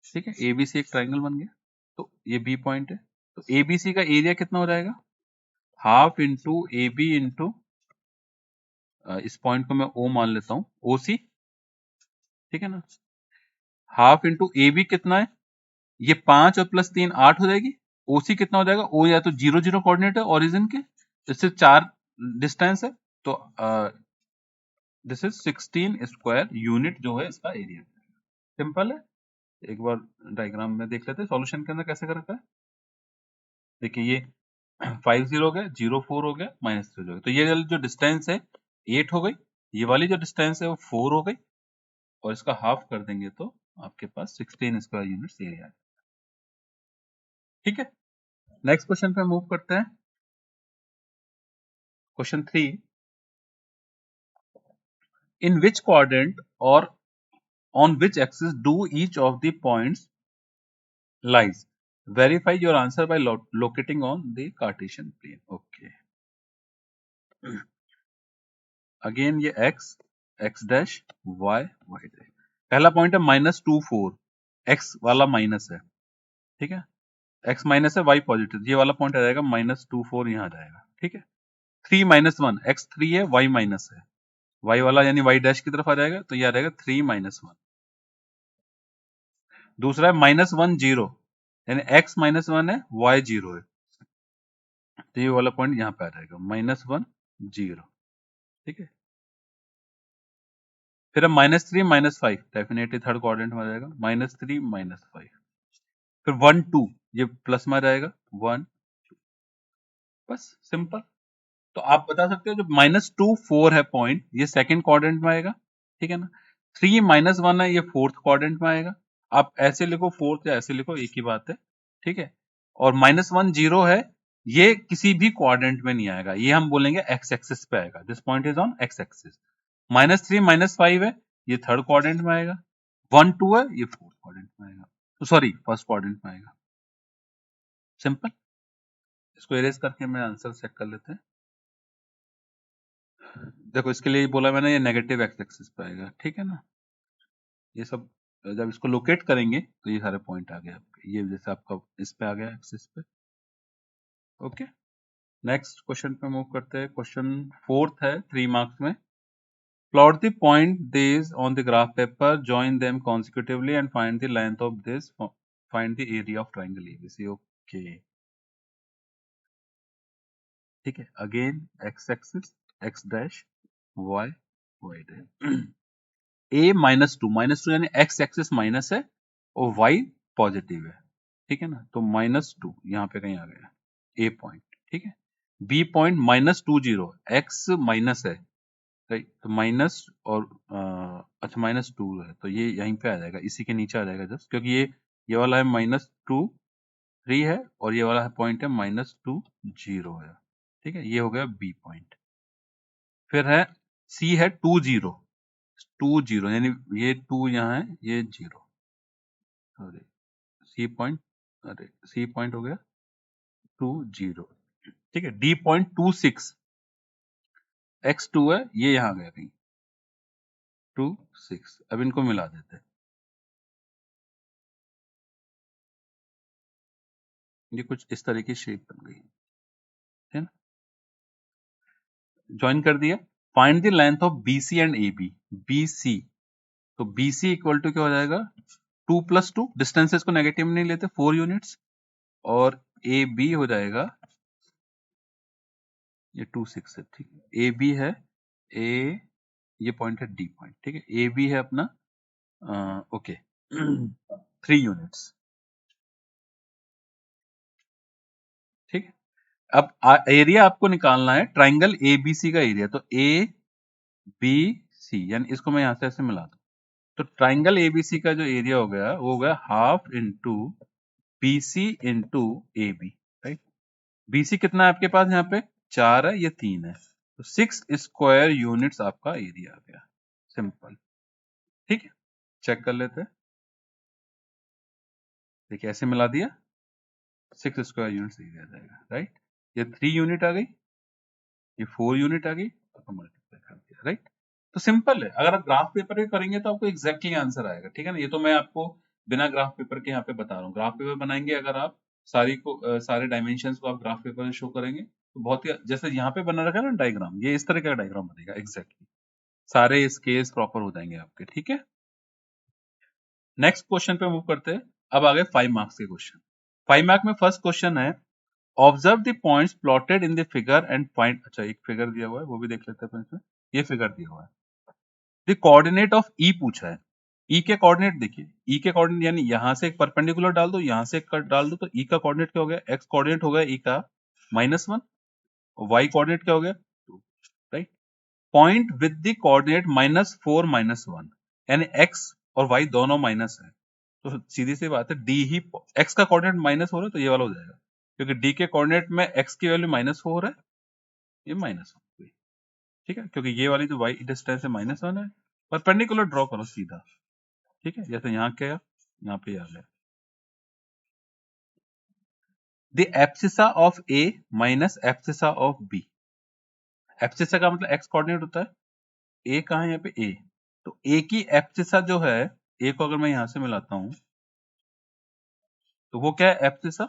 ठीक है, एबीसी एक ट्राइंगल बन गया, तो ये बी पॉइंट है, तो एबीसी का एरिया कितना हो जाएगा, half into A B into, इस पॉइंट को मैं ओ मान लेता हूं, ओसी, ठीक है ना, हाफ इंटू ए बी कितना है, ये 5 और +3 8 हो जाएगी, ओसी कितना हो जाएगा, ओ या तो 0 0 कोऑर्डिनेट है ओरिजिन के, इससे 4 डिस्टेंस है, तो दिस इज 16 स्क्वायर यूनिट जो है इसका एरिया। सिंपल है, एक बार डायग्राम में देख लेते हैं सॉल्यूशन के अंदर कैसे कर रखा है। देखिए ये 5 0 हो गया, 0 4 हो गया, -3 हो गया, तो ये जो डिस्टेंस है 8 हो गई, ये वाली जो डिस्टेंस है वो 4 हो गई और इसका हाफ कर देंगे तो आपके पास 16 स्क्वायर यूनिट्स एरिया है। ठीक है, नेक्स्ट क्वेश्चन पे मूव करते हैं। क्वेश्चन 3, इन विच क्वाड्रेंट और on which axis do each of the points lies? Verify your answer by locating on the Cartesian plane. Okay. Again ये x, x dash, y, y dash. पहला पॉइंट है -2 4, x वाला माइनस है, ठीक है, x माइनस है, y पॉजिटिव, ये वाला पॉइंट आ जाएगा -2 4, यहाँ आ जाएगा। ठीक है, 3 -1, x 3 है, y माइनस है, y वाला यानी y डैश की तरफ आ जाएगा, तो ये आ जाएगा 3 -1। दूसरा है -1 0, यानी x -1 है, y 0 है, तो ये वाला पॉइंट यहाँ पे आ जाएगा -1 0। ठीक है, फिर अब -3 -5, डेफिनेटली थर्ड क्वाड्रेंट में आ जाएगा, -3 -5। फिर 1 2, ये प्लस में आ जाएगा 1, बस सिंपल। तो आप बता सकते हो जो -2 4 है पॉइंट, ये सेकंड क्वाड्रेंट में आएगा, ठीक है ना। 3 -1 है, ये फोर्थ क्वाड्रेंट में आएगा। आप ऐसे लिखो फोर्थ या ऐसे लिखो, एक ही बात है, ठीक है। और -1 0 है, ये किसी भी क्वाड्रेंट में नहीं आएगा, ये हम बोलेंगे एक्स एक्सिस पे आएगा, this point is on X axis. -3 -5 है, ये थर्ड क्वाड्रेंट में आएगा। 1 2 है, ये फोर्थ क्वाड्रेंट में आएगा, तो सॉरी फर्स्ट क्वाड्रेंट में आएगा। सिंपल, इसको इरेज करके मैं आंसर चेक कर लेते हैं। देखो इसके लिए बोला मैंने, ये नेगेटिव एक्स एक्सिस पे आएगा, ठीक है ना। ये सब जब इसको लोकेट करेंगे तो ये सारे पॉइंट आ गए आपके, ये जैसे आपका इस पे आ गया एक्सिस पे। ओके, नेक्स्ट क्वेश्चन पे मूव करते हैं। क्वेश्चन 4th है, 3 मार्क्स में। Plot the point this on the graph paper, join them consecutively and find the length of this, find the area of triangle ABC। Okay, ठीक है, again x axis, x dash, y, y dash. a -2 यानी एक्स एक्सिस माइनस है और y पॉजिटिव है, ठीक है ना, तो -2 यहाँ पे कहीं आ गया ए पॉइंट, ठीक है। बी पॉइंट -20, एक्स माइनस है, राइट, तो माइनस और अच्छा -2 है, तो ये यहीं पे आ जाएगा, इसी के नीचे आ जाएगा जस्ट, क्योंकि ये वाला है -2 3 है और ये वाला पॉइंट है -2 0 है, ठीक है, ये हो गया बी पॉइंट। फिर है सी है 2 0, 2 0 यानी ये 2 यहाँ है, ये 0, सॉरी सी पॉइंट, अरे सी पॉइंट हो गया 2 0, ठीक है। डी पॉइंट 2 6, एक्स 2 है, ये यहाँ गया कहीं 2 6। अब इनको मिला देते हैं, ये कुछ इस तरह की शेप बन गई है ना। ज्वाइन कर दिया। Find the length of BC and AB। BC, तो BC इक्वल टू क्या हो जाएगा 2 + 2, डिस्टेंसेस को नेगेटिव नहीं लेते, 4 यूनिट्स, और AB हो जाएगा, ये 2 6 है, ठीक है। AB है A, ये पॉइंट है D पॉइंट, ठीक है। AB है अपना ओके 3 यूनिट्स, ठीक है। अब एरिया आपको निकालना है ट्राइंगल ABC का एरिया, तो ABC यानी इसको मैं यहां से ऐसे मिला दूं, तो ट्राइंगल ABC का जो एरिया हो गया वो हो गया half into BC into AB, right. BC कितना है आपके पास, यहाँ पे 4 है, ये 3 है, तो 6 स्क्वायर यूनिट्स आपका एरिया आ गया, सिंपल, ठीक है। चेक कर लेते हैं, देखिए ऐसे मिला दिया, 6 स्क्वायर यूनिट्स एरिया आ जाएगा, राइट। ये 3 यूनिट आ गई, ये 4 यूनिट आ गई, तो मल्टीप्लाई कर दिया, राइट। तो सिंपल है, अगर आप ग्राफ पेपर पे करेंगे तो आपको एग्जैक्टली आंसर आएगा, ठीक है ना। ये तो मैं आपको बिना ग्राफ पेपर के यहाँ पे बता रहा हूँ, ग्राफ पेपर बनाएंगे अगर आप सारे डायमेंशंस को आप ग्राफ पेपर में शो करेंगे तो बहुत ही, जैसे यहाँ पे बना रखा है ना डायग्राम, ये इस तरह का डायग्राम बनेगा एग्जैक्टली, सारे स्केल्स प्रॉपर हो जाएंगे आपके, ठीक है। नेक्स्ट क्वेश्चन पे मूव करते हैं। अब आ गए 5 मार्क्स के क्वेश्चन। 5 मार्क में फर्स्ट क्वेश्चन है, observe the points plotted in the figure and find, अच्छा एक फिगर दिया हुआ है वो भी देख लेते हैं इसमें, ये फिगर दिया हुआ है, द कोऑर्डिनेट ऑफ ई पूछा है। ई के कोऑर्डिनेट देखिए, ई के कोऑर्डिनेट यानी यहां से एक परपेंडिकुलर डाल दो, यहां से एक कट डाल दो, तो ई का कोऑर्डिनेट क्या हो गया, एक्स कोऑर्डिनेट हो गया ई का -1, और वाई कोऑर्डिनेट क्या हो गया 2, right. Point with the coordinate -4 -1, यानी x और y दोनों माइनस है, तो सीधी सी बात है d ही, x का कोऑर्डिनेट माइनस हो रहा है तो ये वाला हो जाएगा, क्योंकि d के कोऑर्डिनेट में x की वैल्यू -4 है, ये माइनस हो गई, ठीक है, क्योंकि ये वाली जो y डिस्टेंस है -1 है, परपेंडिकुलर ड्रॉ करो सीधा, ठीक है, जैसे यहाँ क्या, यहाँ पे आ गया the abscissa of a minus abscissa of b। Abscissa का मतलब x कोऑर्डिनेट होता है, a कहाँ है यहाँ पे a, तो a की एब्सिसा जो है, a को अगर मैं यहां से मिलाता हूं तो वो क्या है, एब्सिसा,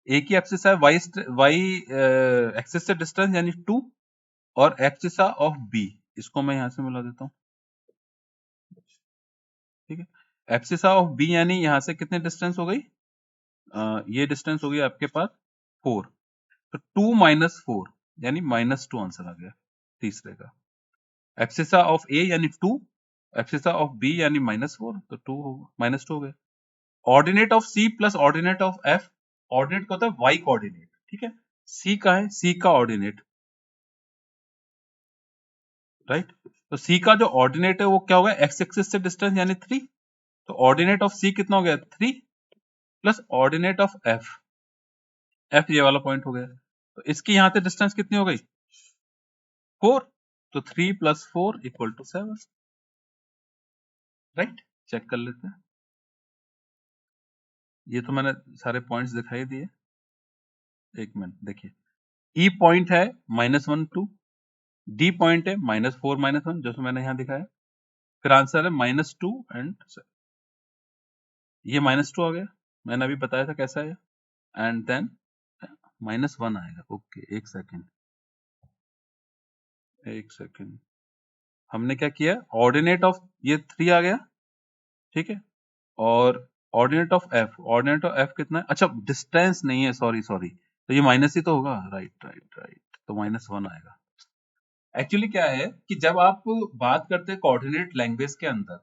a की एब्सिसा है y एक्सिस से डिस्टेंस यानी 2, और एब्सिसा ऑफ b, इसको मैं यहां से मिला देता हूं, ठीक है, एब्सिसा ऑफ b यानी यहां से कितने डिस्टेंस हो गई, ये डिस्टेंस हो गई आपके पास 4, तो 2 -4 यानी -2 आंसर आ गया तीसरे का। एब्सिसा ऑफ a यानी 2, एब्सिसा ऑफ b यानी -4, तो 2 होगा, -2 हो गया। Ordinate of c plus ordinate of f, ordinate का होता है y कोऑर्डिनेट, ठीक है, c का है, c का ऑर्डिनेट, राइट, तो c का जो ऑर्डिनेट है वो क्या होगा, x एक्सिस से डिस्टेंस यानी 3, तो ऑर्डिनेट ऑफ c कितना हो गया, 3 plus ordinate of f, f ये वाला पॉइंट हो गया, तो इसकी यहां से डिस्टेंस कितनी हो गई, 4, तो 3 + 4 = 7, राइट, चेक कर लेते हैं, ये तो मैंने सारे पॉइंट्स दिखाई दिए, एक मिनट देखिए, ई पॉइंट है -1 2, डी पॉइंट है -4 -1, जैसे मैंने यहाँ दिखाया, फिर आंसर है -2 एंड ये -2 आ गया, मैंने अभी बताया था कैसा है, एंड देन -1 आएगा, ओके, एक सेकेंड, हमने क्या किया, ऑर्डिनेट ऑफ ये 3 आ गया, ठीक है, और ऑर्डिनेट ऑफ एफ कितना है, अच्छा डिस्टेंस नहीं है, सॉरी सॉरी, तो ये माइनस ही तो होगा, राइट राइट राइट, तो -1 आएगा। एक्चुअली क्या है कि जब आप बात करते हैं कोऑर्डिनेट लैंग्वेज के अंदर,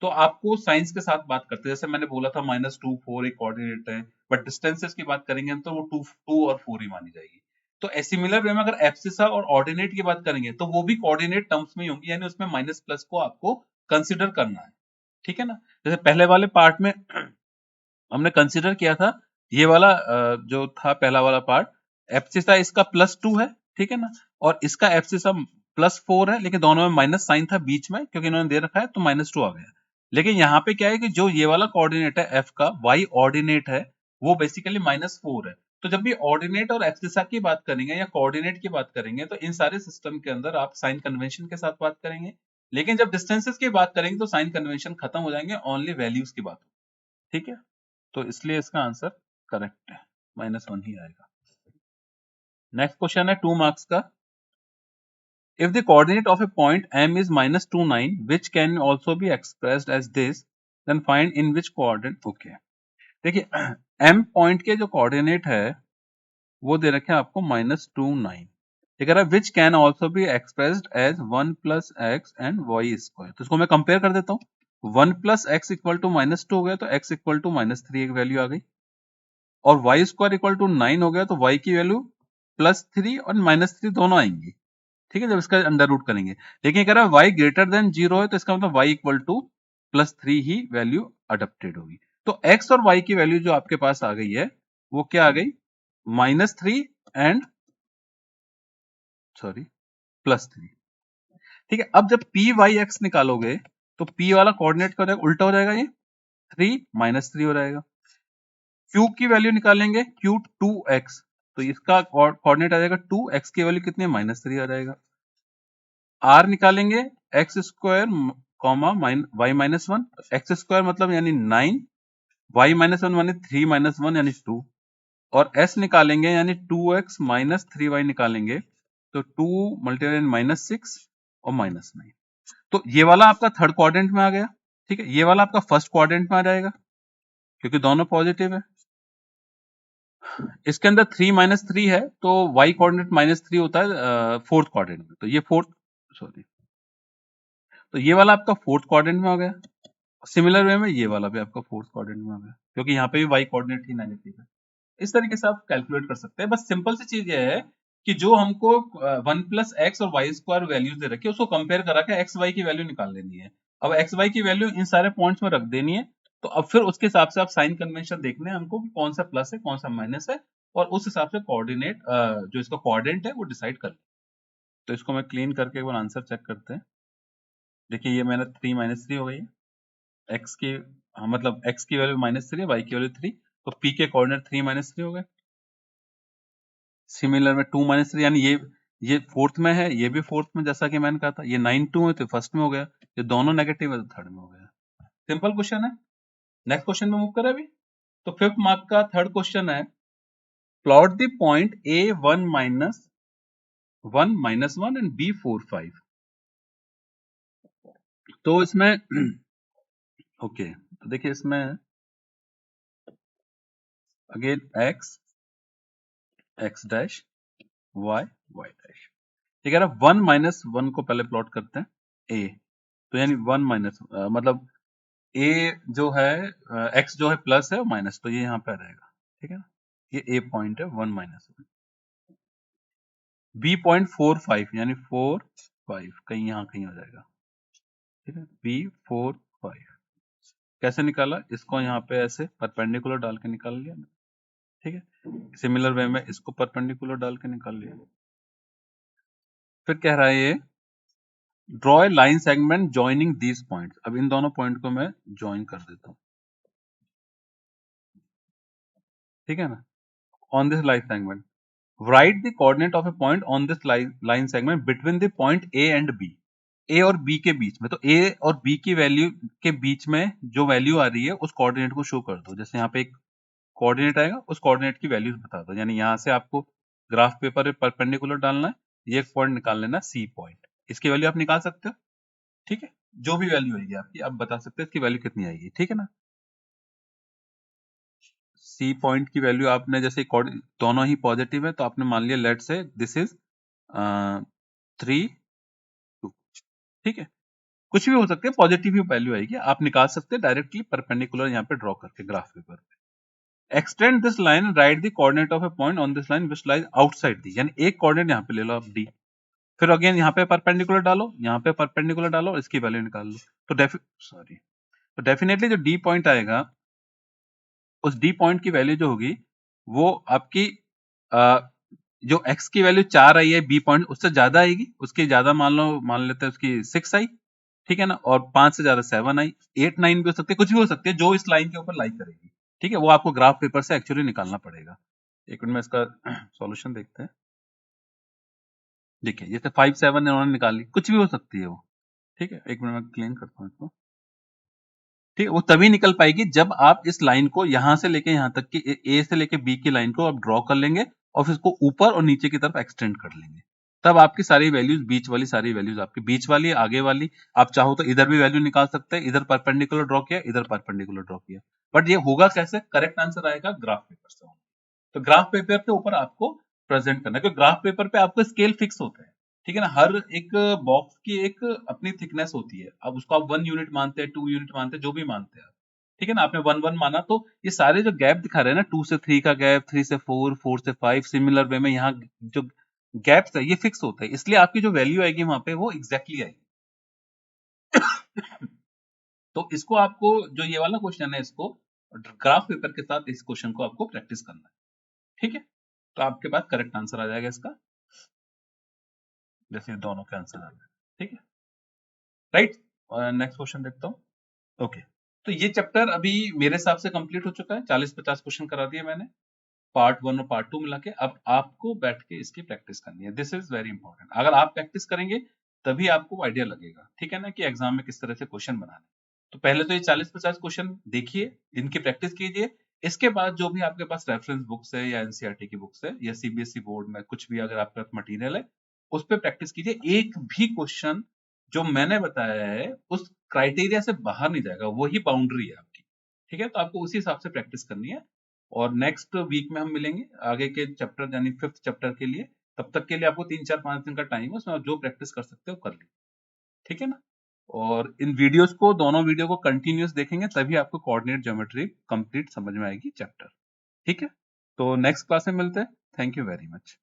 तो आपको साइंस के साथ बात करते हैं, जैसे मैंने बोला था -2 4 एक कोऑर्डिनेट है, बट डिस्टेंसेस की बात करेंगे हम तो वो 2 और 4 ही मानी जाएगी। तो सिमिलर वे में अगर एब्सिसा और ऑर्डिनेट की बात करेंगे तो वो भी कोऑर्डिनेट टर्म्स में ही होंगी, यानी उसमें माइनस प्लस को आपको कंसिडर करना है, ठीक है ना, जैसे पहले वाले पार्ट में हमने कंसिडर किया था, ये वाला जो था पहला वाला पार्ट, एब्सिसा इसका +2 है, ठीक है ना, और इसका एब्सिसा +4 है, लेकिन दोनों में माइनस साइन था बीच में, क्योंकि इन्होंने दे रखा है तो -2 आ गया। लेकिन यहाँ पे क्या है कि जो ये वाला कोऑर्डिनेट है f का, y ऑर्डिनेट है, वो बेसिकली -4 है, तो जब भी ऑर्डिनेट और एब्सिसा की बात करेंगे या कोऑर्डिनेट की बात करेंगे तो इन सारे सिस्टम के अंदर आप साइन कन्वेंशन के साथ बात करेंगे, लेकिन जब डिस्टेंसेस की बात करेंगे तो साइन कन्वेंशन खत्म हो जाएंगे, ओनली वैल्यूज की बात, ठीक है, तो इसलिए इसका आंसर करेक्ट है, -1 ही आएगा। नेक्स्ट क्वेश्चन है 2 मार्क्स का, if the coordinate of a point m is -29 which can also be expressed as this, then find in which coordinate, okay, देखिए m पॉइंट के जो कोऑर्डिनेट है वो दे रखे हैं आपको -29, ये कह रहा है which can also be expressed as 1 + x and y², तो इसको मैं कंपेयर कर देता हूँ, 1 + x = -2 हो गया, तो x = -3 एक वैल्यू आ गई, और y² = 9 हो गया, तो y की वैल्यू +3 और -3 दोनों आएंगी, ठीक है, जब इसका अंडर रूट करेंगे, लेकिन कह रहा है y > 0 है, तो इसका मतलब y = +3 ही वैल्यू अडॉप्टेड होगी, तो x और y की वैल्यू जो आपके पास आ गई है वो क्या आ गई, -3 एंड +3, ठीक है, अब जब पी वाई एक्स निकालोगे तो p वाला कोऑर्डिनेट क्या हो जाएगा, उल्टा हो जाएगा, ये 3 -3 हो जाएगा, q की वैल्यू निकालेंगे, q 2x, तो इसका कोऑर्डिनेट आ जाएगा 2, x की वैल्यू कितनी है, -3 आ जाएगा, r निकालेंगे x² y -1, x² मतलब यानी 9, y -1 माने 3 -1 यानी 2, और s निकालेंगे यानी 2x - 3y निकालेंगे, तो 2 × -6 और -9, तो ये वाला आपका थर्ड क्वाड्रेंट में आ गया, ठीक है, ये वाला आपका फर्स्ट क्वाड्रेंट में आ जाएगा, क्योंकि दोनों पॉजिटिव है, इसके अंदर 3 -3 है, तो y कोऑर्डिनेट -3 होता है फोर्थ क्वाड्रेंट में, तो ये फोर्थ, सॉरी, तो ये वाला आपका फोर्थ क्वाड्रेंट में आ गया, सिमिलर वे में ये वाला भी आपका फोर्थ क्वाड्रेंट में आ गया, क्योंकि यहाँ पे भी y कोऑर्डिनेट ही नेगेटिव है, इस तरीके से आप कैलकुलेट कर सकते हैं, बस सिंपल सी चीज ये है कि जो हमको 1 प्लस एक्स और वाई स्क्वायर वैल्यूज दे रखी है उसको कंपेयर करा के एक्स वाई की वैल्यू निकाल लेनी है। अब एक्स वाई की वैल्यू इन सारे पॉइंट्स में रख देनी है। तो अब फिर उसके हिसाब से आप साइन कन्वेंशन देखने हैं हमको कि कौन सा प्लस है कौन सा माइनस है, और उस हिसाब से कोऑर्डिनेट जो इसका कोऑर्डिनेट है वो डिसाइड कर। तो इसको मैं क्लीन करके एक बार आंसर चेक करते हैं। देखिए ये मैंने 3 माइनस 3 हो गई है एक्स की, हाँ, मतलब एक्स की वैल्यू -3 है, वाई की वैल्यू 3, तो पी के कोऑर्डिनेट 3 - 3 हो गए। सिमिलर में 2 - 3 यानी ये फोर्थ में है, ये भी फोर्थ में, जैसा कि मैंने कहा था ये 9 2 है तो फर्स्ट में हो गया, ये दोनों नेगेटिव है तो थर्ड में हो गया। सिंपल क्वेश्चन है। नेक्स्ट क्वेश्चन में मूव करें अभी। तो फिफ्थ मार्क का थर्ड क्वेश्चन है, plot the point A 1 - 1 -1 and B 4 5। तो इसमें ओके तो देखिए इसमें again x dash y dash, ठीक है ना। 1 - 1 को पहले प्लॉट करते हैं a, तो यानी 1 माइनस मतलब a जो है x जो है प्लस है और माइनस, तो ये यहाँ पे रहेगा, ठीक है ना। ये a पॉइंट है 1 - 1, b पॉइंट 4 5 यानी 4 5 कहीं यहाँ कहीं हो जाएगा, ठीक है। b 4 5 कैसे निकाला, इसको यहाँ पे ऐसे परपेंडिकुलर डाल के निकाल लिया, ठीक है। सिमिलर वे में इसको परपेंडिकुलर डाल के निकाल लिया। फिर कह रहा है ये draw a line segment joining these points. अब इन दोनों पॉइंट को मैं ज्वाइन कर देता हूँ, ठीक है ना, on this line segment. Write the coordinate of a point on this line segment between the point A and B. A और बी के बीच में, तो ए और बी की वैल्यू के बीच में जो वैल्यू आ रही है उस कोऑर्डिनेट को शो कर दो। जैसे यहाँ पे एक कोऑर्डिनेट आएगा, उस कोऑर्डिनेट की वैल्यूज बता दो। यानी यहाँ से आपको ग्राफ पेपर पे परपेंडिकुलर डालना है, ये एक पॉइंट निकाल लेना सी पॉइंट, इसकी वैल्यू आप निकाल सकते हो, ठीक है। जो भी वैल्यू आएगी आपकी, आप बता सकते हो इसकी वैल्यू कितनी आएगी, ठीक है ना। सी पॉइंट की वैल्यू आपने जैसे दोनों ही पॉजिटिव है तो आपने मान लिया लेट से दिस इज 3 2, ठीक है। कुछ भी हो सकते हैं, पॉजिटिव ही वैल्यू आएगी, आप निकाल सकते हैं डायरेक्टली परपेंडिकुलर यहाँ पे ड्रॉ करके ग्राफ पेपर पे। Extend this line, right the coordinate of a point on this line which lies outside the, यानी एक कोऑर्डिनेट यहाँ पे ले लो आप डी, फिर अगेन यहाँ पे परपेंडिकुलर डालो, यहाँ पे परपेंडिकुलर डालो, इसकी वैल्यू निकाल लो। तो डेफिनेटली जो डी पॉइंट आएगा, उस डी पॉइंट की वैल्यू जो होगी वो आपकी जो x की वैल्यू 4 आई है बी पॉइंट उससे ज्यादा आएगी, उसकी ज्यादा मान लेते हैं उसकी 6 आई, ठीक है ना, और 5 से ज्यादा 7 आई, 8 9 भी हो सकती है, कुछ भी हो सकती है जो इस लाइन के ऊपर लाई करेगी, ठीक है। वो आपको ग्राफ पेपर से एक्चुअली निकालना पड़ेगा। एक मिनट में इसका सॉल्यूशन देखते हैं। देखिए जैसे 5 7 इन्होंने निकाली, कुछ भी हो सकती है वो, ठीक है। एक मिनट में क्लीन करता हूँ इसको, ठीक है। वो तभी निकल पाएगी जब आप इस लाइन को यहां से लेके यहां तक की ए से लेके बी की लाइन को आप ड्रॉ कर लेंगे और फिर इसको ऊपर और नीचे की तरफ एक्सटेंड कर लेंगे, तब आपकी सारी वैल्यूज, बीच वाली सारी वैल्यूज आपकी, बीच वाली आगे वाली, आप चाहो तो इधर भी वैल्यू निकाल सकते हैं, इधर परपेंडिकुलर ड्रॉ किया, इधर परपेंडिकुलर ड्रॉ किया, बट ये होगा कैसे, करेक्ट आंसर आएगा ग्राफ पेपर से। तो ग्राफ पेपर के ऊपर आपको प्रेजेंट करना है, क्योंकि ग्राफ पेपर पे आपको स्केल फिक्स होता है, ठीक है ना। हर एक बॉक्स की एक अपनी थिकनेस होती है, अब उसको आप 1 यूनिट मानते हैं, 2 यूनिट मानते हैं, जो भी मानते हैं आप, ठीक है ना। आपने 1 1 माना तो ये सारे जो गैप दिखा रहे हैं ना, 2 से 3 का गैप, 3 से 4, 4 से 5, सिमिलर वे में यहाँ जो गैप्स है ये फिक्स होते हैं, इसलिए आपकी जो वैल्यू आएगी वहां पे वो एग्जैक्टली आएगी। तो इसको आपको जो ये वाला क्वेश्चन है, इसको ग्राफ पेपर के साथ इस क्वेश्चन को आपको प्रैक्टिस करना है, ठीक है। तो आपके पास करेक्ट आंसर आ जाएगा इसका, जैसे दोनों के आंसर आ गए, ठीक है, राइट। नेक्स्ट क्वेश्चन देखता हूँ। ओके, तो ये चैप्टर अभी मेरे हिसाब से कंप्लीट हो चुका है, 40-50 क्वेश्चन करा दिए मैंने, पार्ट 1 और पार्ट 2 मिला के। अब आपको बैठ के इसकी प्रैक्टिस करनी है, दिस इज वेरी इंपॉर्टेंट। अगर आप प्रैक्टिस करेंगे तभी आपको आइडिया लगेगा, ठीक है ना, कि एग्जाम में किस तरह से क्वेश्चन बनाने। तो पहले तो ये 40-50 क्वेश्चन देखिए, इनकी प्रैक्टिस कीजिए। इसके बाद जो भी आपके पास रेफरेंस बुक्स है या एनसीईआरटी की बुक्स है या सीबीएसई बोर्ड में कुछ भी अगर आपके पास मटेरियल है, उस पर प्रैक्टिस कीजिए। एक भी क्वेश्चन जो मैंने बताया है उस क्राइटेरिया से बाहर नहीं जाएगा, वही बाउंड्री है आपकी, ठीक है। तो आपको उसी हिसाब से प्रैक्टिस करनी है, और नेक्स्ट वीक में हम मिलेंगे आगे के चैप्टर यानी 5th चैप्टर के लिए। तब तक के लिए आपको 3-4-5 दिन का टाइम है, उसमें आप जो प्रैक्टिस कर सकते हो कर लीजिए, ठीक है ना। और इन वीडियोस को, दोनों वीडियो को कंटिन्यूस देखेंगे तभी आपको कोऑर्डिनेट ज्योमेट्री कंप्लीट समझ में आएगी चैप्टर, ठीक है। तो नेक्स्ट क्लास में मिलते हैं, थैंक यू वेरी मच।